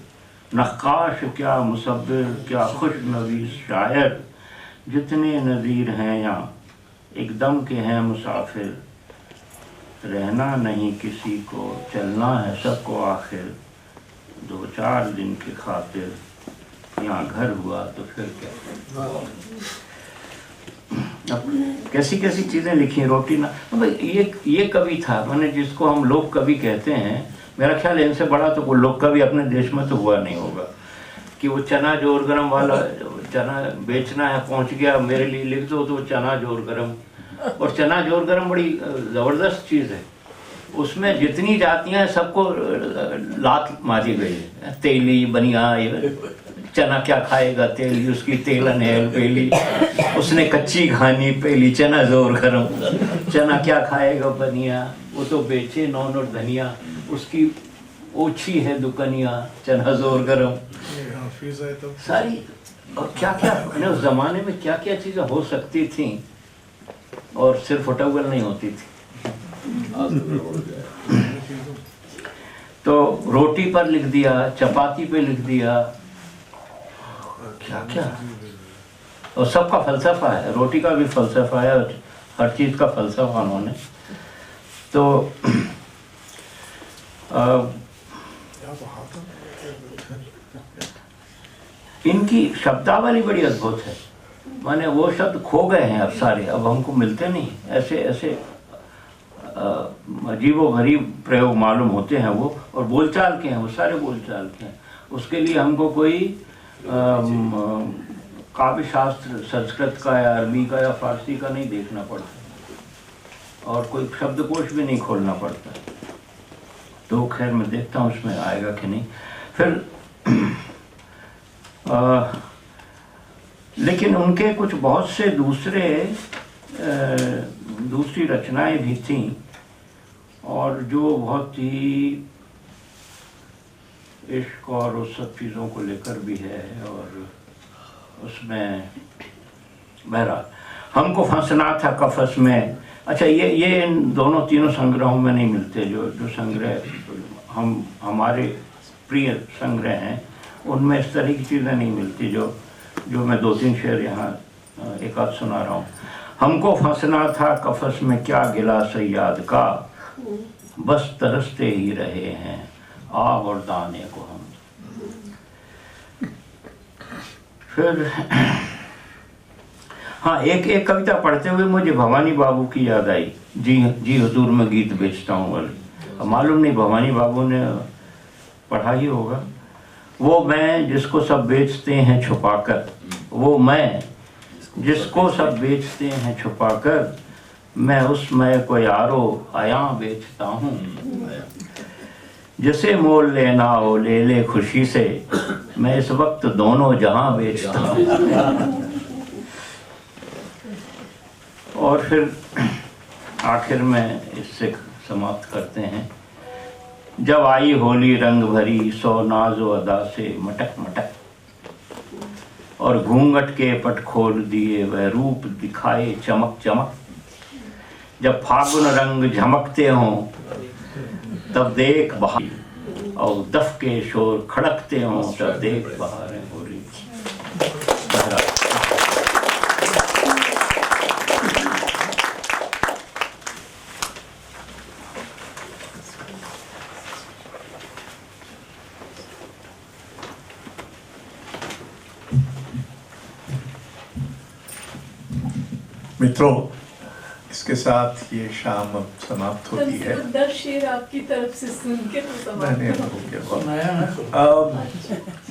E: नक्काश क्या मुसब्बिर, क्या खुशनवीस शायर, जितने नज़ीर हैं यहाँ एकदम के हैं मुसाफिर, रहना नहीं किसी को चलना है सबको आखिर, 2-4 दिन की खातिर यहाँ घर हुआ तो फिर क्या। अब कैसी कैसी चीज़ें लिखी हैं, रोटी ना, मतलब ये कवि था, मैंने जिसको हम लोक कवि कहते हैं, मेरा ख्याल है इनसे बड़ा तो कोई लोक कवि अपने देश में तो हुआ नहीं होगा, कि वो चना जोर गरम वाला, चना बेचना है पहुंच गया मेरे लिए लिख दो तो चना जोर गरम, और चना जोर गरम बड़ी ज़बरदस्त चीज़ है, उसमें जितनी जातियां हैं सबको लात मारी गई है, तेली बनिया, चना क्या खाएगा तेली, उसकी तेलन है पेली, उसने कच्ची खानी पेली, चना जोर गरम, चना क्या खाएगा बनिया, वो तो बेचे नौन और धनिया, उसकी ओछी है दुकनिया, चना जोर गरम।
A: हफीज है तो
E: सारी, और क्या क्या उस जमाने में क्या क्या चीजें हो सकती थी और सिर्फ फोटोगल नहीं होती थी। तो रोटी पर लिख दिया, चपाती पे लिख दिया, क्या क्या, और सबका फलसफा है, रोटी का भी फलसफा है और हर चीज का फलसफा उन्होंने। तो इनकी शब्दावली बड़ी अद्भुत है, माने वो शब्द खो गए हैं अब सारे, अब हमको मिलते नहीं, ऐसे ऐसे अजीबो गरीब प्रयोग मालूम होते हैं वो, और बोलचाल के हैं वो, सारे बोलचाल के हैं। उसके लिए हमको कोई काव्य शास्त्र संस्कृत का या अरबी का या फारसी का नहीं देखना पड़ता, और कोई शब्दकोश भी नहीं खोलना पड़ता। तो खैर मैं देखता हूँ उसमें आएगा कि नहीं। फिर लेकिन उनके कुछ बहुत से दूसरी रचनाएं भी थीं, और जो बहुत ही इश्क और उस सब चीज़ों को लेकर भी है। और उसमें बहरहाल हमको फंसना था कफस में। अच्छा, ये इन दोनों तीनों संग्रहों में नहीं मिलते। जो संग्रह हमारे प्रिय संग्रह हैं उनमें इस तरह की चीज़ें नहीं मिलती जो मैं 2-3 शेर यहाँ एक आध सुना रहा हूँ। हमको फंसना था कफस में क्या गिला सयाद का, बस तरसते ही रहे हैं आग और दाने को हम। फिर हाँ, एक कविता पढ़ते हुए मुझे भवानी बाबू की याद आई। जी हुजूर मैं गीत बेचता हूँ वाली। अब मालूम नहीं भवानी बाबू ने पढ़ा ही होगा। वो मैं जिसको सब बेचते हैं छुपाकर, वो मैं जिसको सब बेचते हैं छुपाकर, मैं उस मैं को यारो आया बेचता हूँ। जिसे मोल लेना हो ले ले खुशी से, मैं इस वक्त दोनों जहां बेचता हूँ। और फिर आखिर में इससे समाप्त करते हैं। जब आई होली रंग भरी सो नाजो अदा से मटक मटक, और घूंघट के पट खोल दिए वह रूप दिखाए चमक चमक। जब फागुन रंग झमकते हों तब देख बहार, और दफ के शोर खड़कते हों तब देख बहारें हो रही।
A: मित्रों, इसके साथ ये शाम अब समाप्त होती है।
F: 10 शेर आपकी तरफ से सुन के तो समाप्त हो
A: गया।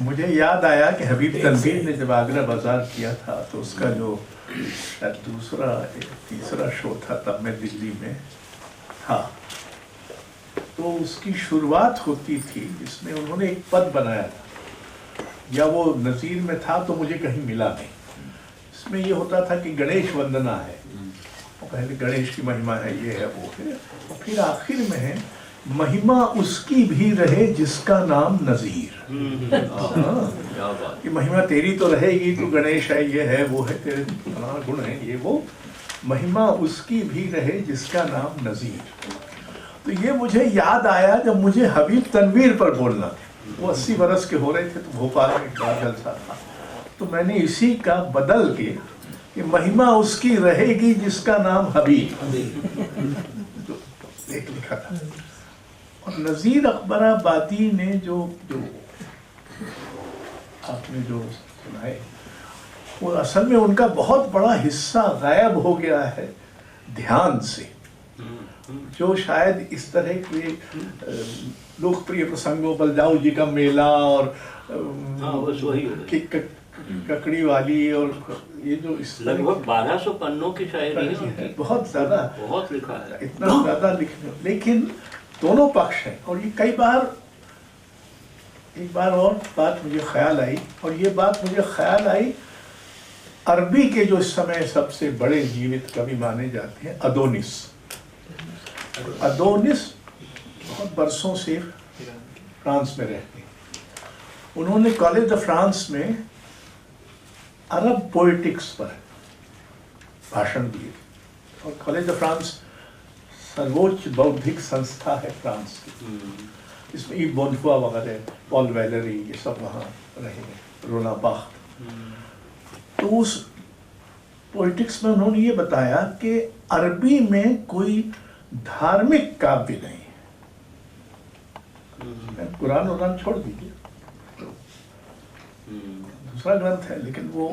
A: मुझे याद आया कि हबीब तनवीर ने जब आगरा बाजार किया था तो उसका जो शायद दूसरा तीसरा शो था तब मैं दिल्ली में था, तो उसकी शुरुआत होती थी जिसमें उन्होंने एक पद बनाया था, या वो नज़ीर में था तो मुझे कहीं मिला नहीं। इसमें ये होता था कि गणेश वंदना है, और पहले गणेश की महिमा है, ये है वो है, और फिर आखिर में है महिमा उसकी भी रहे जिसका नाम नज़ीर। कि महिमा तेरी तो रहेगी, तो गणेश है, ये है वो है, तेरे गुण है ये वो, महिमा उसकी भी रहे जिसका नाम नज़ीर। तो ये मुझे याद आया जब मुझे हबीब तनवीर पर बोलना था। वो 80 बरस के हो रहे थे, तो भोपाल में एक बड़ा जलसा था, तो मैंने इसी का बदल के कि महिमा उसकी रहेगी जिसका नाम हबीब तो एक लिखा था। और नज़ीर अकबराबादी ने जो आपने जो सुनाए, वो असल में उनका बहुत बड़ा हिस्सा गायब हो गया है ध्यान से, जो शायद इस तरह के लोकप्रिय प्रसंगों, बलजाऊ जी का मेला और ककड़ी वाली और ये जो इस
E: लगभग 1200 पन्नों की शायरी है,
A: बहुत ज्यादा,
E: बहुत लिखा है,
A: इतना ज्यादा लिखने, लेकिन दोनों पक्ष हैं। और ये कई बार, एक बार और बात मुझे ख्याल आई, और ये बात मुझे ख्याल आई अरबी के जो इस समय सबसे बड़े जीवित कवि माने जाते हैं, अदोनिस। अदोनिस बहुत बरसों से फ्रांस में रहते हैं, उन्होंने कॉलेज ऑफ फ्रांस में अरब पोएटिक्स पर भाषण दिए। और कॉलेज ऑफ फ्रांस सर्वोच्च बौद्धिक संस्था है फ्रांस की, इसमें ई बोनफुआ वगैरह, पॉल वैलेरी, ये सब वहाँ रहे, रोना बाख। तो उस पोएटिक्स में उन्होंने ये बताया कि अरबी में कोई धार्मिक काव्य नहीं है। कुरान उरान छोड़ दीजिए, दूसरा ग्रंथ है, लेकिन वो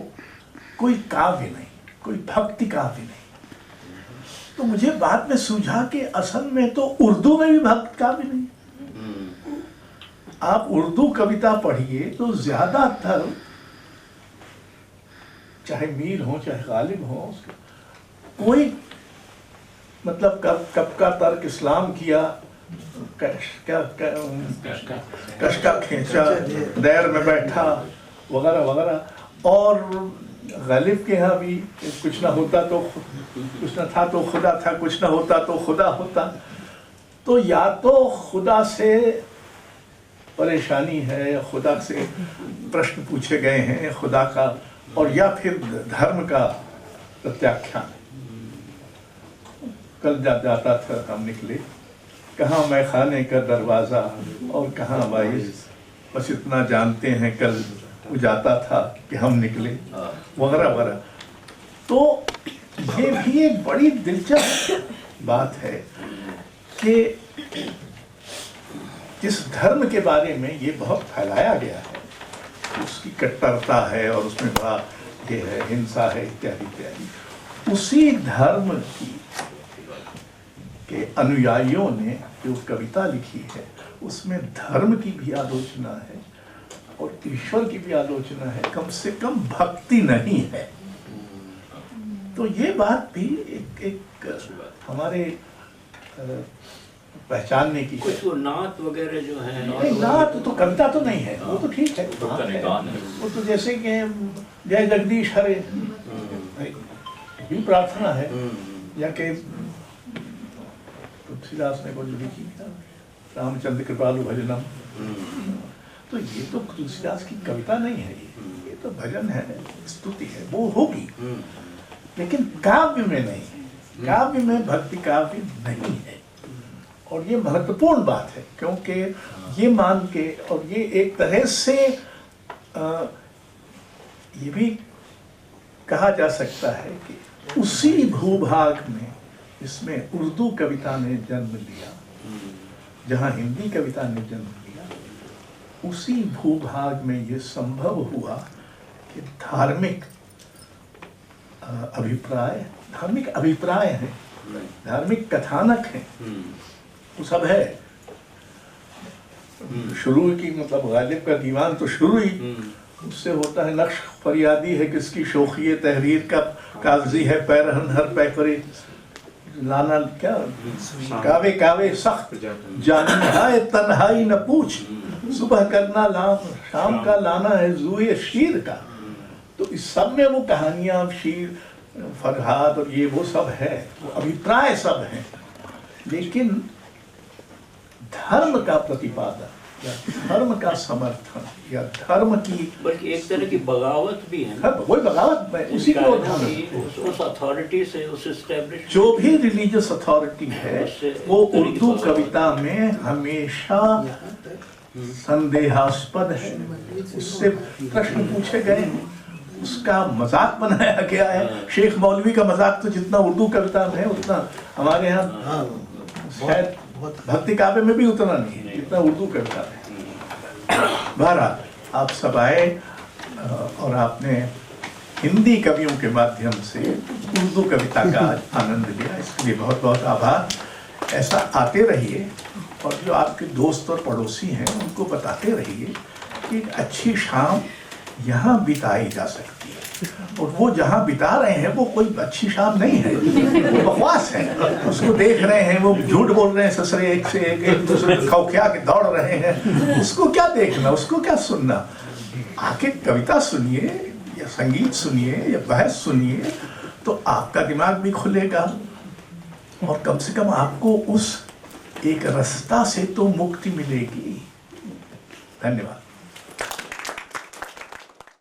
A: कोई काव्य नहीं, कोई भक्ति काव्य नहीं। तो मुझे बाद में सूझा कि असल में तो उर्दू में भी भक्ति काव्य नहीं। आप उर्दू कविता पढ़िए तो ज्यादातर, चाहे मीर हो चाहे गालिब हो, कोई मतलब कब का तर्क इस्लाम किया, कशका खींचा, दैर में बैठा वगैरह वगैरह। और गालिब के यहाँ भी कुछ ना होता तो कुछ ना था तो खुदा था, कुछ ना होता तो खुदा होता। तो या तो खुदा से परेशानी है, या खुदा से प्रश्न पूछे गए हैं खुदा का, और या फिर धर्म का प्रत्याख्यान। कल जाता था हम निकले, कहाँ मैं खाने का दरवाज़ा और कहाँ वाइस, बस इतना जानते हैं कल वो जाता था कि हम निकले, वगैरह वगैरह। तो ये भी एक बड़ी दिलचस्प बात है कि जिस धर्म के बारे में ये बहुत फैलाया गया है, उसकी कट्टरता है और उसमें बड़ा ये है, हिंसा है, इत्यादि इत्यादि, उसी धर्म की के अनुयायियों ने जो कविता लिखी है उसमें धर्म की भी आलोचना है और ईश्वर की भी आलोचना है, कम से कम भक्ति नहीं है। तो ये बात भी एक हमारे पहचानने की
E: कुछ वो नात वगैरह जो है,
A: नहीं, नात तो कविता तो नहीं है, वो तो ठीक है, वो तो जैसे कि जय जगदीश हरे भी प्रार्थना है, या कि तुलसीदास ने वो जो लिखी रामचंद्र कृपालु भजनम, तो ये तो तुलसीदास की कविता नहीं है, ये तो भजन है, स्तुति है, वो होगी, लेकिन काव्य में नहीं, काव्य में भक्ति काव्य नहीं है। और ये महत्वपूर्ण बात है, क्योंकि ये मान के, और ये एक तरह से ये भी कहा जा सकता है कि उसी भूभाग में इसमें उर्दू कविता ने जन्म लिया, जहाँ हिंदी कविता ने जन्म लिया, उसी भूभाग में ये संभव हुआ कि धार्मिक अभिप्राय हैं, धार्मिक कथानक हैं, वो सब है। शुरू की मतलब गालिब का दीवान तो शुरू ही उससे होता है, नक्श फरियादी है किसकी शोखिए तहरीर का, कागजी है पैरहन हर पैकरे लाना, क्या कावे कावे सख्त जानी है तन्हाई न पूछ, सुबह करना लाम शाम का लाना है जुए शीर का। तो इस सब में वो कहानियां, शीर, फरहाद और ये वो सब है, वो अभिप्राय सब हैं, लेकिन धर्म का प्रतिपादन या धर्म का समर्थन या धर्म की,
E: बल्कि एक तरह की बगावत भी है,
A: वही बगावत में उसी को
E: उस अथॉरिटी से, उस एस्टेब्लिश,
A: जो भी रिलीजियस अथॉरिटी है वो उर्दू कविता में हमेशा संदेहास्पद है, उससे प्रश्न पूछे गए हैं, उसका मजाक बनाया गया है। शेख मौलवी का मजाक तो जितना उर्दू कविता में है उतना हमारे यहाँ शायद भक्ति काव्य में भी उतना नहीं है जितना उर्दू कविता में। बहरहाल आप सब आए और आपने हिंदी कवियों के माध्यम से उर्दू कविता का आनंद लिया, इसके लिए बहुत बहुत आभार। ऐसा आते रहिए और जो आपके दोस्त और पड़ोसी हैं उनको बताते रहिए कि एक अच्छी शाम यहाँ बिताई जा सकती है, और वो जहाँ बिता रहे हैं वो कोई अच्छी शाम नहीं है, वो बकवास है। उसको देख रहे हैं, वो झूठ बोल रहे हैं, ससुरे एक से एक दूसरे को खौखिया के दौड़ रहे हैं, उसको क्या देखना, उसको क्या सुनना। आके कविता सुनिए या संगीत सुनिए या बहस सुनिए, तो आपका दिमाग भी खुलेगा और कम से कम आपको उस एक रास्ता से तो मुक्ति मिलेगी। धन्यवाद।